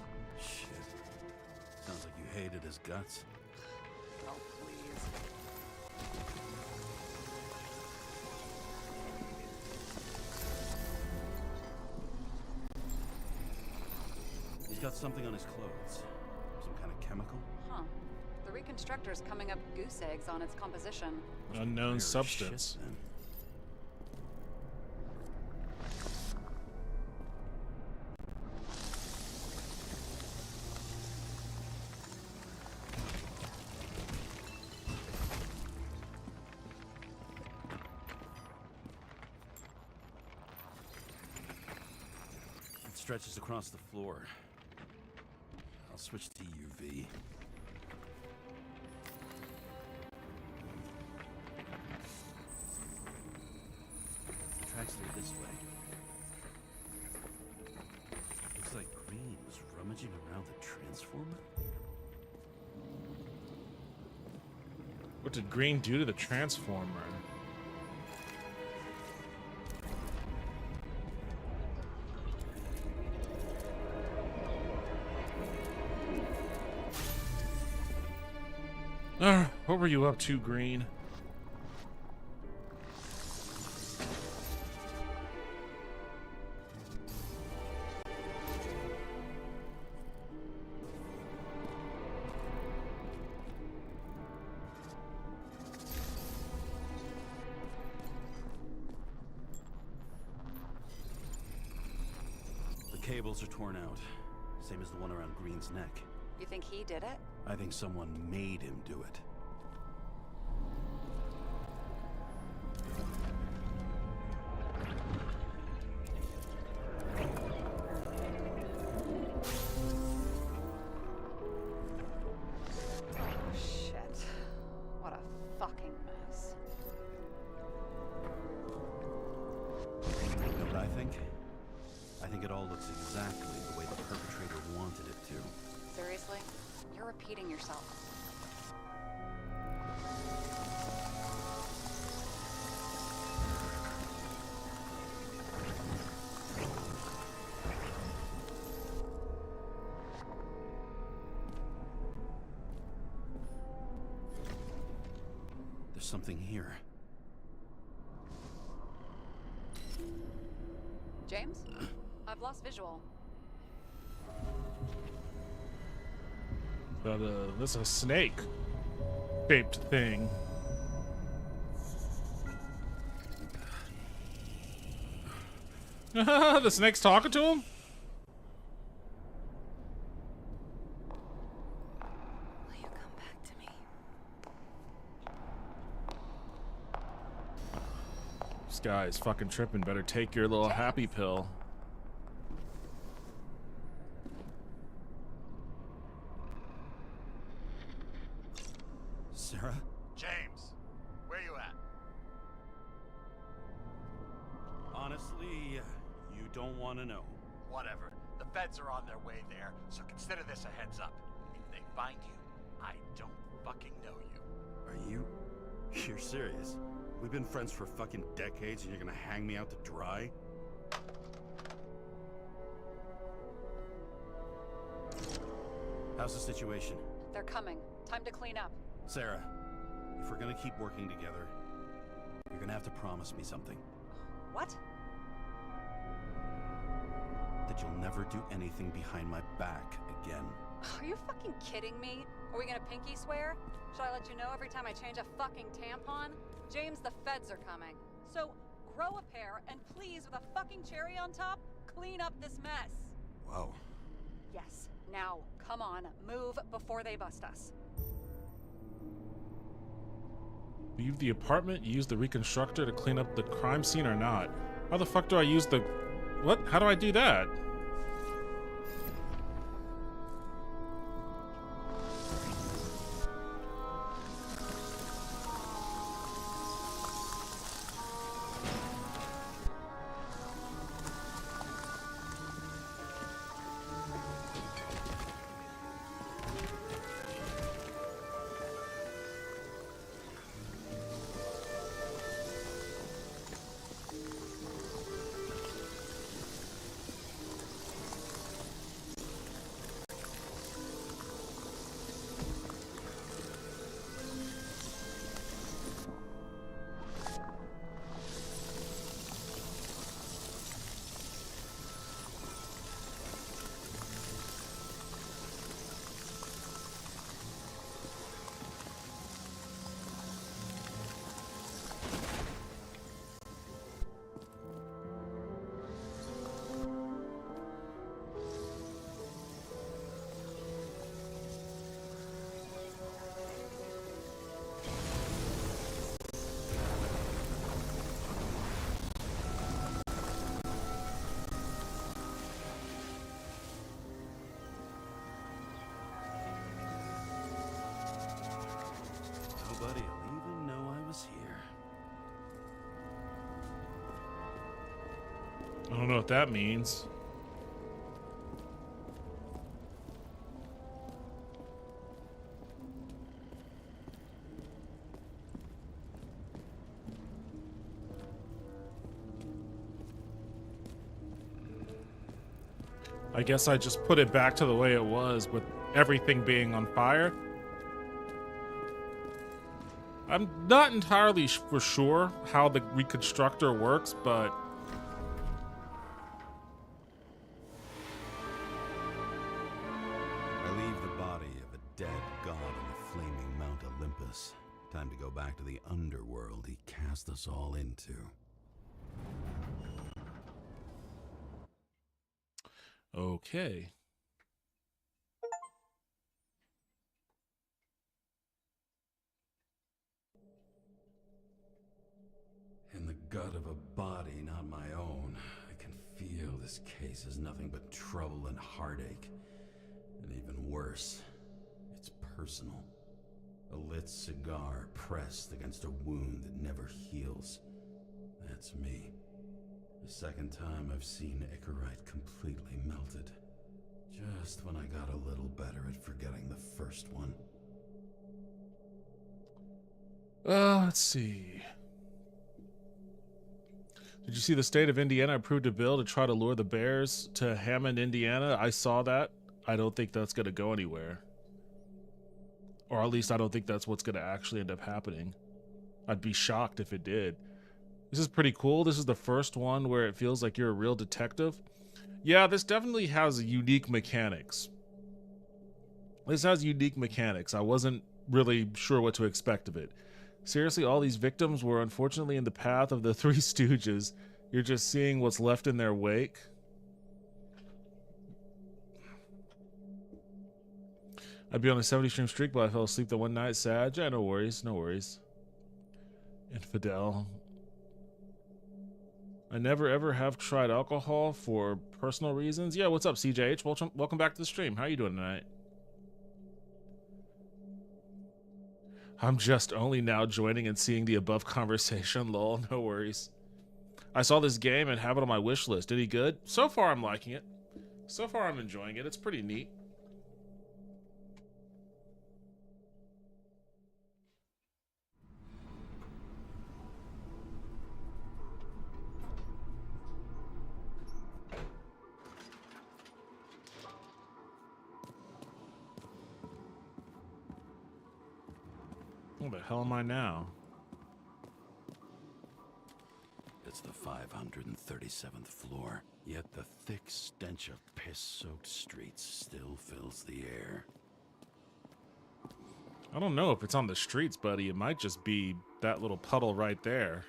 Shit. Sounds like you hated his guts. Oh, please. He's got something on his clothes. Some kind of chemical? Huh. The reconstructor's coming up goose eggs on its composition. Unknown Rare substance. shit, then. Stretches across the floor. I'll switch to UV. Tracks lead this way. Looks like Green was rummaging around the transformer. What did Green do to the transformer? What were you up to, Green? The cables are torn out. Same as the one around Green's neck. You think he did it? I think someone made him do it. Shit. What a fucking mess. You know what I think? I think it all looks exactly the way the perpetrator wanted it to. Seriously? You're repeating yourself. There's something here. James? I've lost visual. But this is a snake shaped thing. The snake's talking to him? Will you come back to me? This guy is fucking tripping. Better take your little happy pill. Sarah? James, where you at? Honestly, you don't want to know. Whatever. The feds are on their way there, so consider this a heads up. If they find you, I don't fucking know you. Are you? You're serious? We've been friends for fucking decades and you're gonna hang me out to dry? How's the situation? They're coming. Time to clean up. Sarah, if we're gonna keep working together, you're gonna have to promise me something. What? That you'll never do anything behind my back again. Are you fucking kidding me? Are we gonna pinky swear? Should I let you know every time I change a fucking tampon? James, the feds are coming. So, grow a pair, and please, with a fucking cherry on top, clean up this mess. Whoa. Yes. Now, come on, move before they bust us. Leave the apartment, use the reconstructor to clean up the crime scene or not? How the fuck do I use the... What? How do I do that? Nobody will even know I was here. I don't know what that means. I guess I just put it back to the way it was with everything being on fire. I'm not entirely for sure how the reconstructor works, but I leave the body of a dead god on the flaming Mount Olympus. Time to go back to the underworld he cast us all into. okay. gut of a body not my own, I can feel this case is nothing but trouble and heartache. And even worse, it's personal. A lit cigar pressed against a wound that never heals. That's me. The second time I've seen Icarite completely melted. Just when I got a little better at forgetting the first one. Let's see. Did you see the state of Indiana approved a bill to try to lure the bears to Hammond, Indiana? I saw that. I don't think that's going to go anywhere. Or at least I don't think that's what's going to actually end up happening. I'd be shocked if it did. This is pretty cool. This is the first one where it feels like you're a real detective. Yeah, this definitely has unique mechanics. This has unique mechanics. I wasn't really sure what to expect of it. Seriously, all these victims were unfortunately in the path of the Three Stooges. You're just seeing what's left in their wake. I'd be on a 70 stream streak, but I fell asleep the one night. Sad. Yeah, no worries, no worries. Infidel. I never ever have tried alcohol for personal reasons. Yeah, what's up, CJH? Welcome back to the stream. How are you doing tonight? I'm just only now joining and seeing the above conversation. Lol, no worries. I saw this game and have it on my wish list. Any good? So far, I'm liking it. So far, I'm enjoying it. It's pretty neat. Where the hell am I now? It's the 537th floor, yet the thick stench of piss-soaked streets still fills the air. I don't know if it's on the streets, buddy. It might just be that little puddle right there.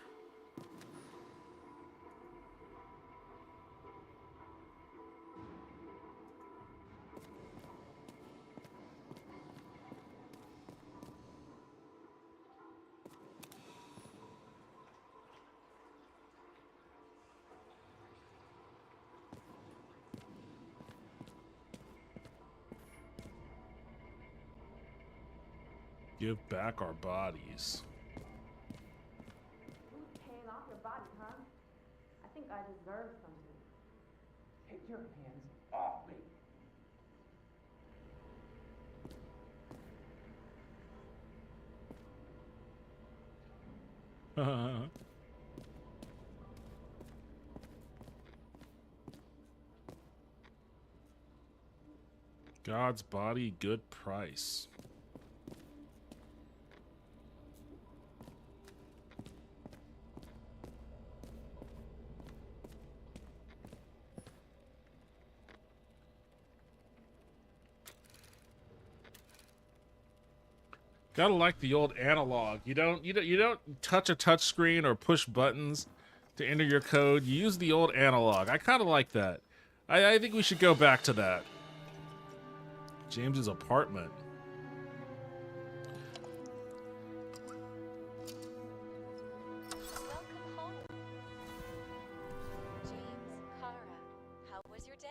Give back our bodies. Who's paying off your body, huh? I think I deserve something. Take your hands off me. God's body, good price. Gotta like the old analog. You don't touch a touch screen or push buttons to enter your code. You use the old analog. I kind of like that. I think we should go back to that. James's apartment. Welcome home. James, Kara, how was your day?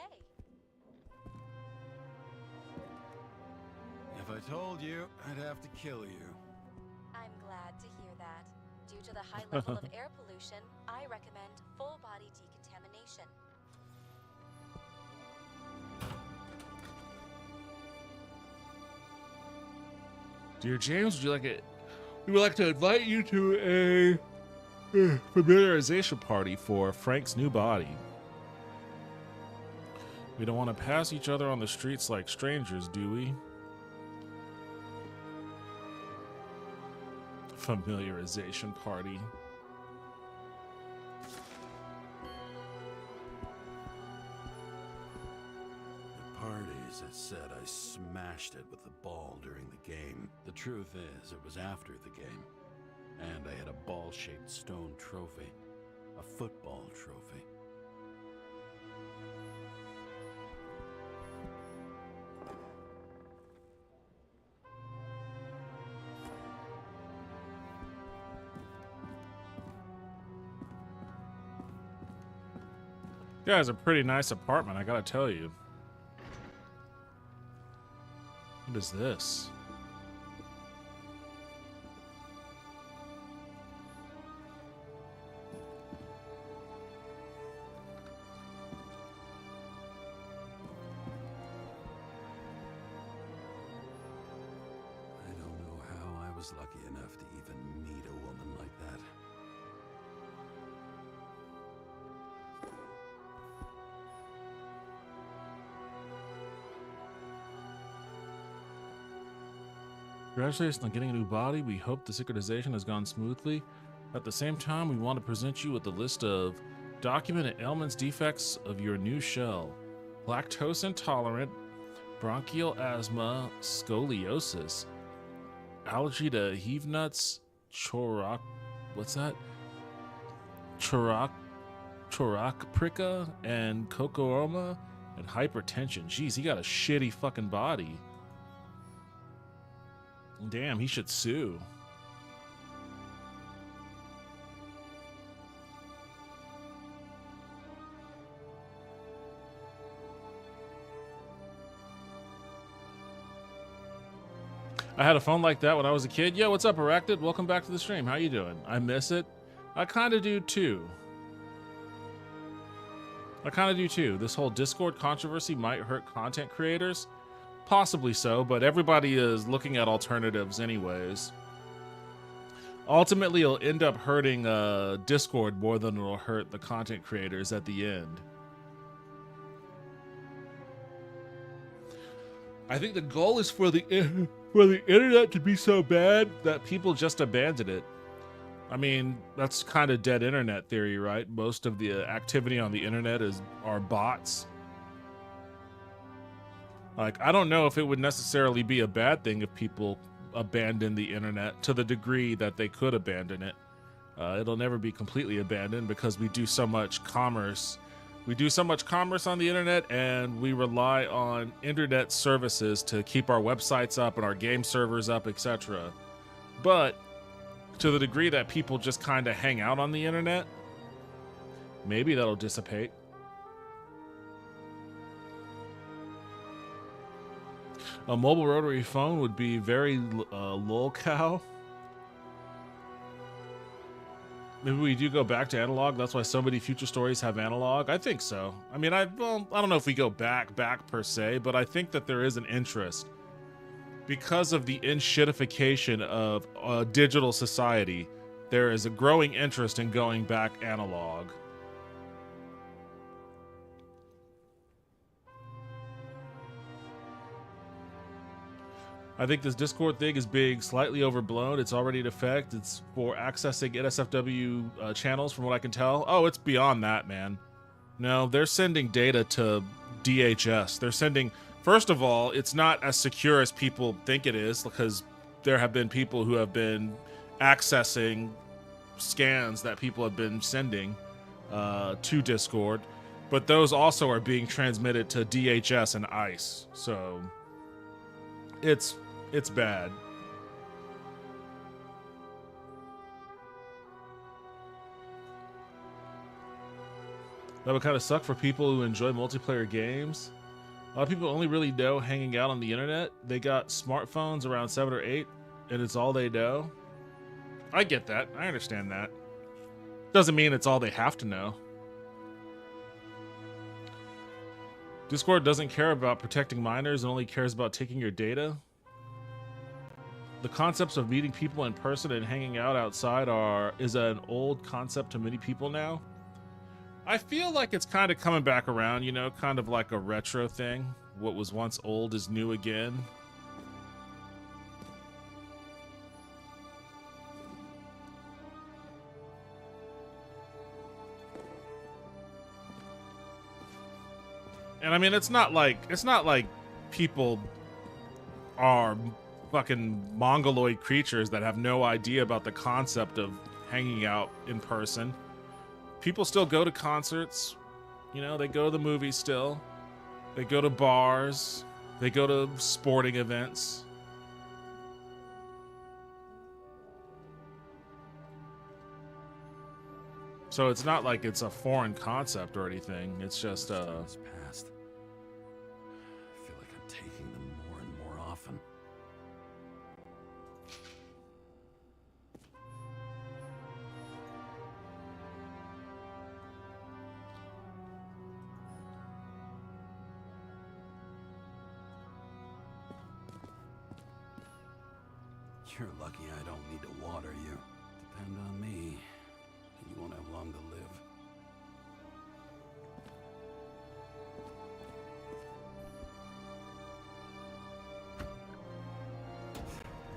If I told you, I'd have to kill you. I'm glad to hear that. Due to the high level of air pollution, I recommend full body decontamination. Dear James, would you like it? We would like to invite you to a familiarization party for Frank's new body. We don't want to pass each other on the streets like strangers, do we? Familiarization party. At parties, it said I smashed it with the ball during the game. The truth is, it was after the game. And I had a ball-shaped stone trophy. A football trophy. Yeah, it's a pretty nice apartment, I gotta tell you. What is this? I don't know how I was lucky enough to even meet a woman like that. Congratulations on getting a new body. We hope the synchronization has gone smoothly. At the same time, we want to present you with a list of documented ailments, defects of your new shell. Lactose intolerant, bronchial asthma, scoliosis, allergy to heave nuts, what's that? Chorocaprica and cocoroma, and hypertension. Jeez, he got a shitty fucking body. Damn, he should sue. I had a phone like that when I was a kid. Yo, what's up, Arachnid? Welcome back to the stream. How you doing? I miss it. I kind of do too. This whole Discord controversy might hurt content creators. Possibly so, but everybody is looking at alternatives anyways. Ultimately, it'll end up hurting Discord more than it'll hurt the content creators at the end. I think the goal is for the internet to be so bad that people just abandon it. I mean, that's kind of dead internet theory, right? Most of the activity on the internet are bots. Like, I don't know if it would necessarily be a bad thing if people abandon the internet to the degree that they could abandon it. It'll never be completely abandoned because we do so much commerce. We do so much commerce on the internet, and we rely on internet services to keep our websites up and our game servers up, etc. But to the degree that people just kind of hang out on the internet, maybe that'll dissipate. A mobile rotary phone would be very lolcow. Maybe we do go back to analog. That's why so many future stories have analog. I think so. I mean, I don't know if we go back per se, but I think that there is an interest because of the in-shitification of digital society. There is a growing interest in going back analog. I think this Discord thing is being slightly overblown. It's already in effect. It's for accessing NSFW channels, from what I can tell. Oh, it's beyond that, man. No, they're sending data to DHS. They're sending... First of all, it's not as secure as people think it is, because there have been people who have been accessing scans that people have been sending to Discord. But those also are being transmitted to DHS and ICE. So it's bad. That would kind of suck for people who enjoy multiplayer games. A lot of people only really know hanging out on the internet. They got smartphones around 7 or 8, and it's all they know. I get that. I understand that. Doesn't mean it's all they have to know. Discord doesn't care about protecting minors and only cares about taking your data. The concepts of meeting people in person and hanging out outside is an old concept to many people now. I feel like it's kind of coming back around, you know, kind of like a retro thing. What was once old is new again. And I mean, it's not like people are fucking mongoloid creatures that have no idea about the concept of hanging out in person. People still go to concerts, you know, they go to the movies still. They go to bars. They go to sporting events. So it's not like it's a foreign concept or anything. It's just It's past. I feel like I'm taking them more and more often. You're lucky I don't need to water you. Depend on me, and you won't have long to live.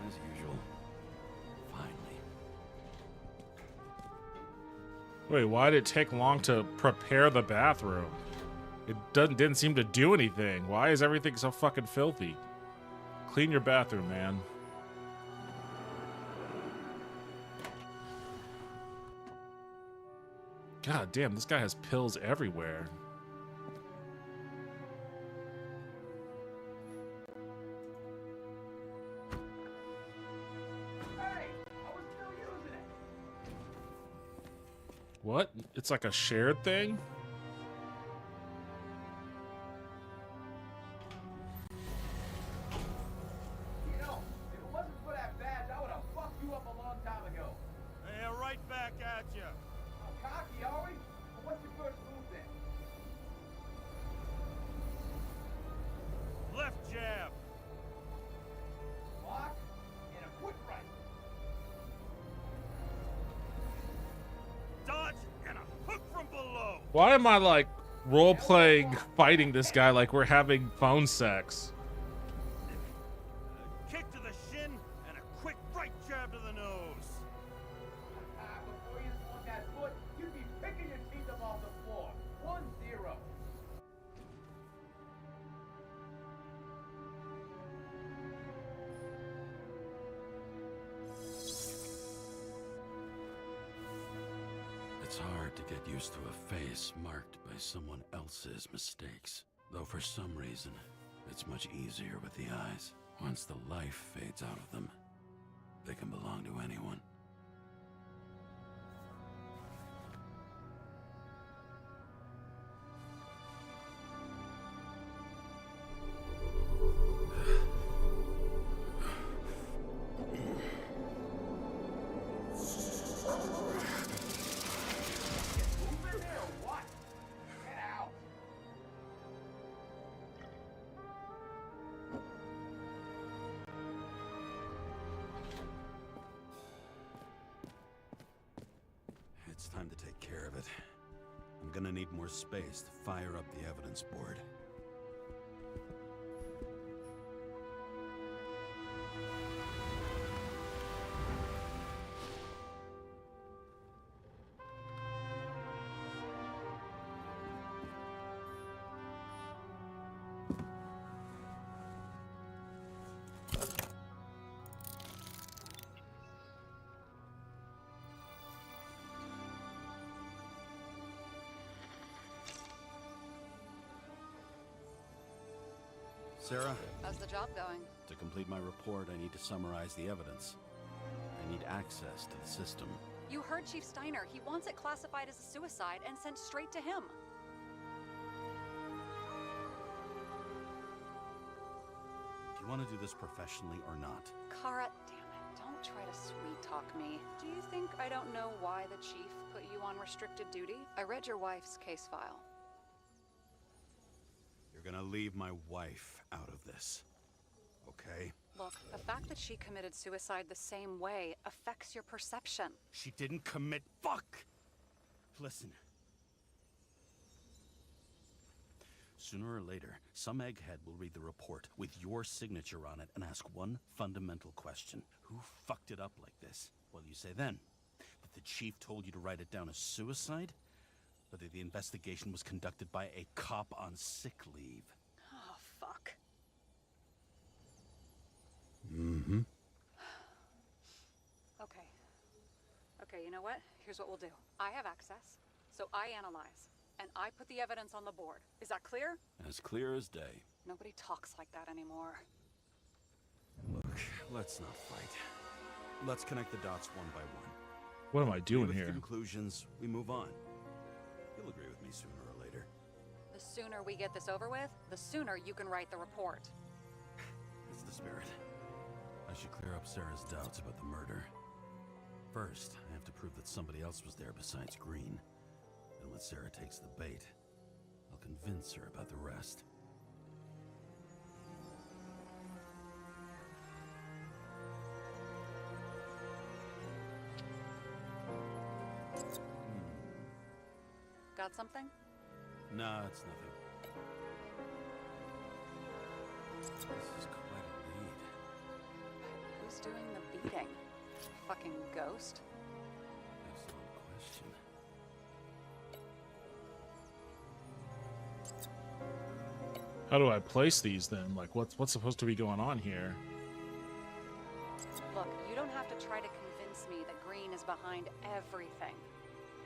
As usual. Finally. Wait, why did it take long to prepare the bathroom? It didn't seem to do anything. Why is everything so fucking filthy? Clean your bathroom, man. God damn, this guy has pills everywhere. Hey, I was still using it. What? It's like a shared thing? You know, if it wasn't for that badge, I would have fucked you up a long time ago. Yeah, right back at you. How cocky are we? Well, what's your first move then? Left jab. Block and a quick right. Dodge and a hook from below. Why am I like role-playing fighting this guy like we're having phone sex? Kick to the shin and a quick right jab to the nose. Before you swung that foot, you'd be picking your teeth up off the floor. 1-0. It's hard to get used to a face marked by someone else's mistakes. Though for some reason, it's much easier with the eyes. Once the life fades out of them, they can belong to anyone. Moving there or what? Get out. It's time to take care of it. I'm gonna need more space to fire up the evidence board. Sarah, How's the job going? to complete my report, I need to summarize the evidence. I need access to the system. You heard Chief Steiner. He wants it classified as a suicide and sent straight to him. Do you want to do this professionally or not? Kara, damn it. Don't try to sweet-talk me. Do you think I don't know why the Chief put you on restricted duty? I read your wife's case file. You're gonna leave my wife out of this, okay? Look, the fact that she committed suicide the same way affects your perception. She didn't commit. Fuck! Listen. Sooner or later, some egghead will read the report with your signature on it and ask one fundamental question. Who fucked it up like this? What do you say then? That the chief told you to write it down as suicide? Or that the investigation was conducted by a cop on sick leave? Oh, fuck. Mm-hmm. Okay. Okay, you know what? Here's what we'll do. I have access, so I analyze, and I put the evidence on the board. Is that clear? As clear as day. Nobody talks like that anymore. Look, let's not fight. Let's connect the dots one by one. What am I doing With here? conclusions, we move on. You'll agree with me sooner or later. The sooner we get this over with, the sooner you can write the report. It's the spirit. I should clear up Sarah's doubts about the murder. First, I have to prove that somebody else was there besides Green. And when Sarah takes the bait, I'll convince her about the rest. Got something? Nah, it's nothing. This is quite a lead. Who's doing the beating? Fucking ghost? Excellent question. How do I place these then? Like, what's supposed to be going on here? Look, you don't have to try to convince me that Green is behind everything.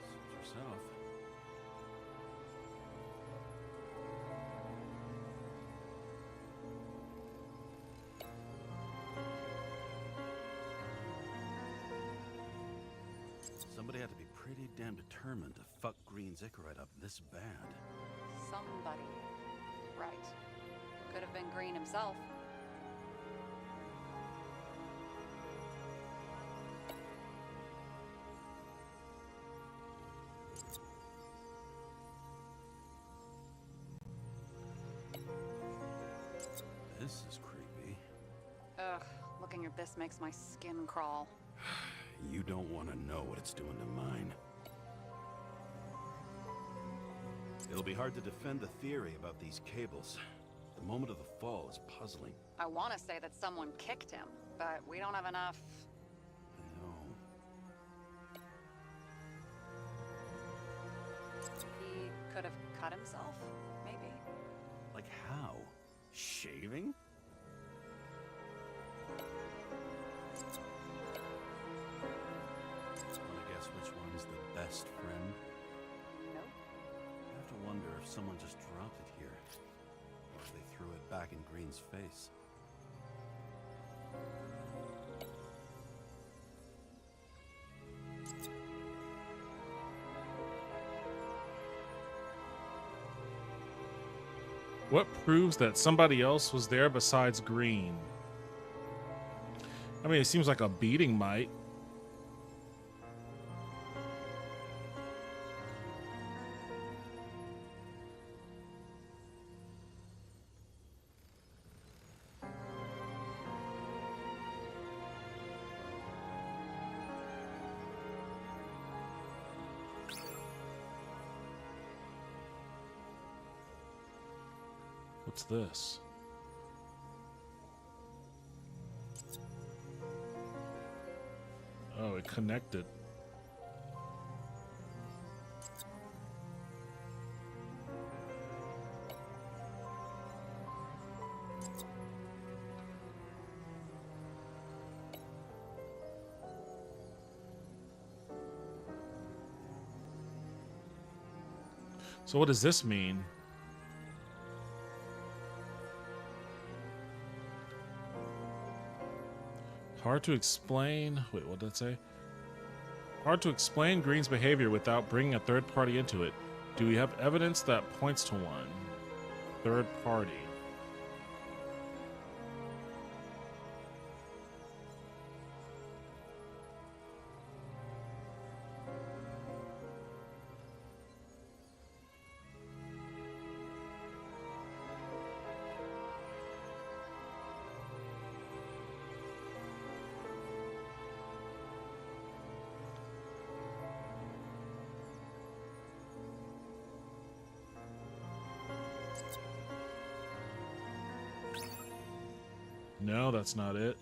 Suit yourself. Somebody had to be pretty damn determined to fuck Green's Icarite up this bad. Somebody. Right. Could have been Green himself. This is creepy. Ugh, looking at this makes my skin crawl. You don't want to know what it's doing to mine. It'll be hard to defend the theory about these cables. The moment of the fall is puzzling. I want to say that someone kicked him, but we don't have enough. No. He could have cut himself, maybe. Like how? Shaving? Wanna guess which one's the best friend? Nope. I have to wonder if someone just dropped it here. Or if they threw it back in Green's face. What proves that somebody else was there besides Green? I mean, it seems like a beating might. What's this? Oh, it connected. So what does this mean? Hard to explain. Wait, what did that say? Hard to explain Green's behavior without bringing a third party into it. Do we have evidence that points to one? Third party. No, that's not it.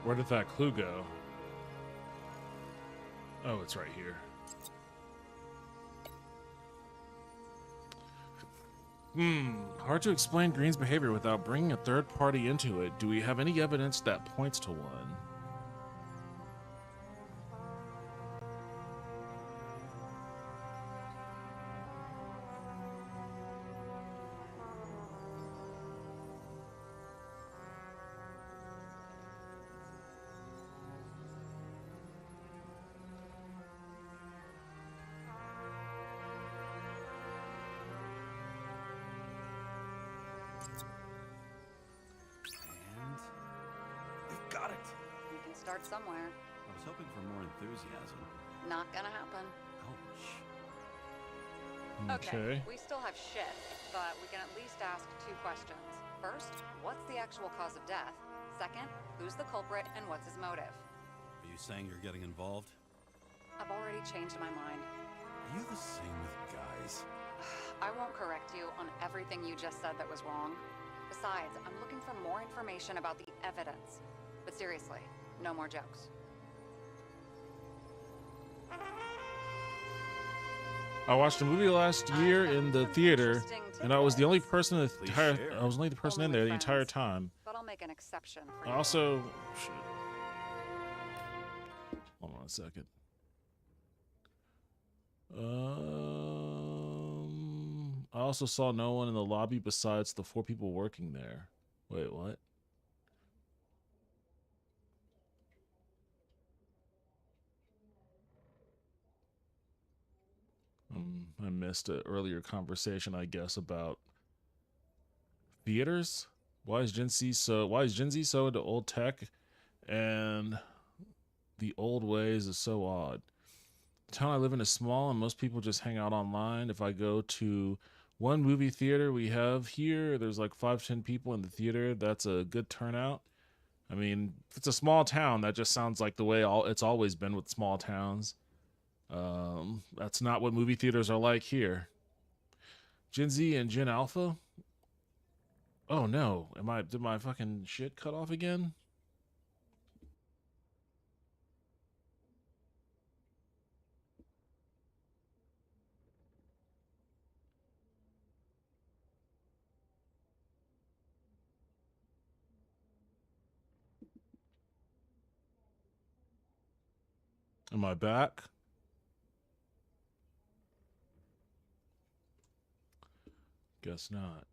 Where did that clue go? Oh, it's right here. Hard to explain Green's behavior without bringing a third party into it. Do we have any evidence that points to one? start somewhere. I was hoping for more enthusiasm. Not gonna happen. Ouch. Okay. We still have shit, but we can at least ask 2 questions. First, what's the actual cause of death? Second, who's the culprit and what's his motive? Are you saying you're getting involved? I've already changed my mind. Are you the same with guys? I won't correct you on everything you just said that was wrong. Besides, I'm looking for more information about the evidence. But seriously, no more jokes. I watched a movie last year in the theater, and I was the only person in the entire. I was only the person in there the entire time. But I'll make an exception for I you. also. Shit. Hold on a second. I also saw no one in the lobby besides the 4 people working there. Wait, what? I missed an earlier conversation, I guess, about theaters. Why is Gen Z so into old tech, and the old ways is so odd? The town I live in is small, and most people just hang out online. If I go to one movie theater we have here, there's like 5-10 people in the theater. That's a good turnout. I mean, if it's a small town, that just sounds like the way it's always been with small towns. That's not what movie theaters are like here. Gen Z and Gen Alpha? Oh no, did my fucking shit cut off again? Am I back? Guess not.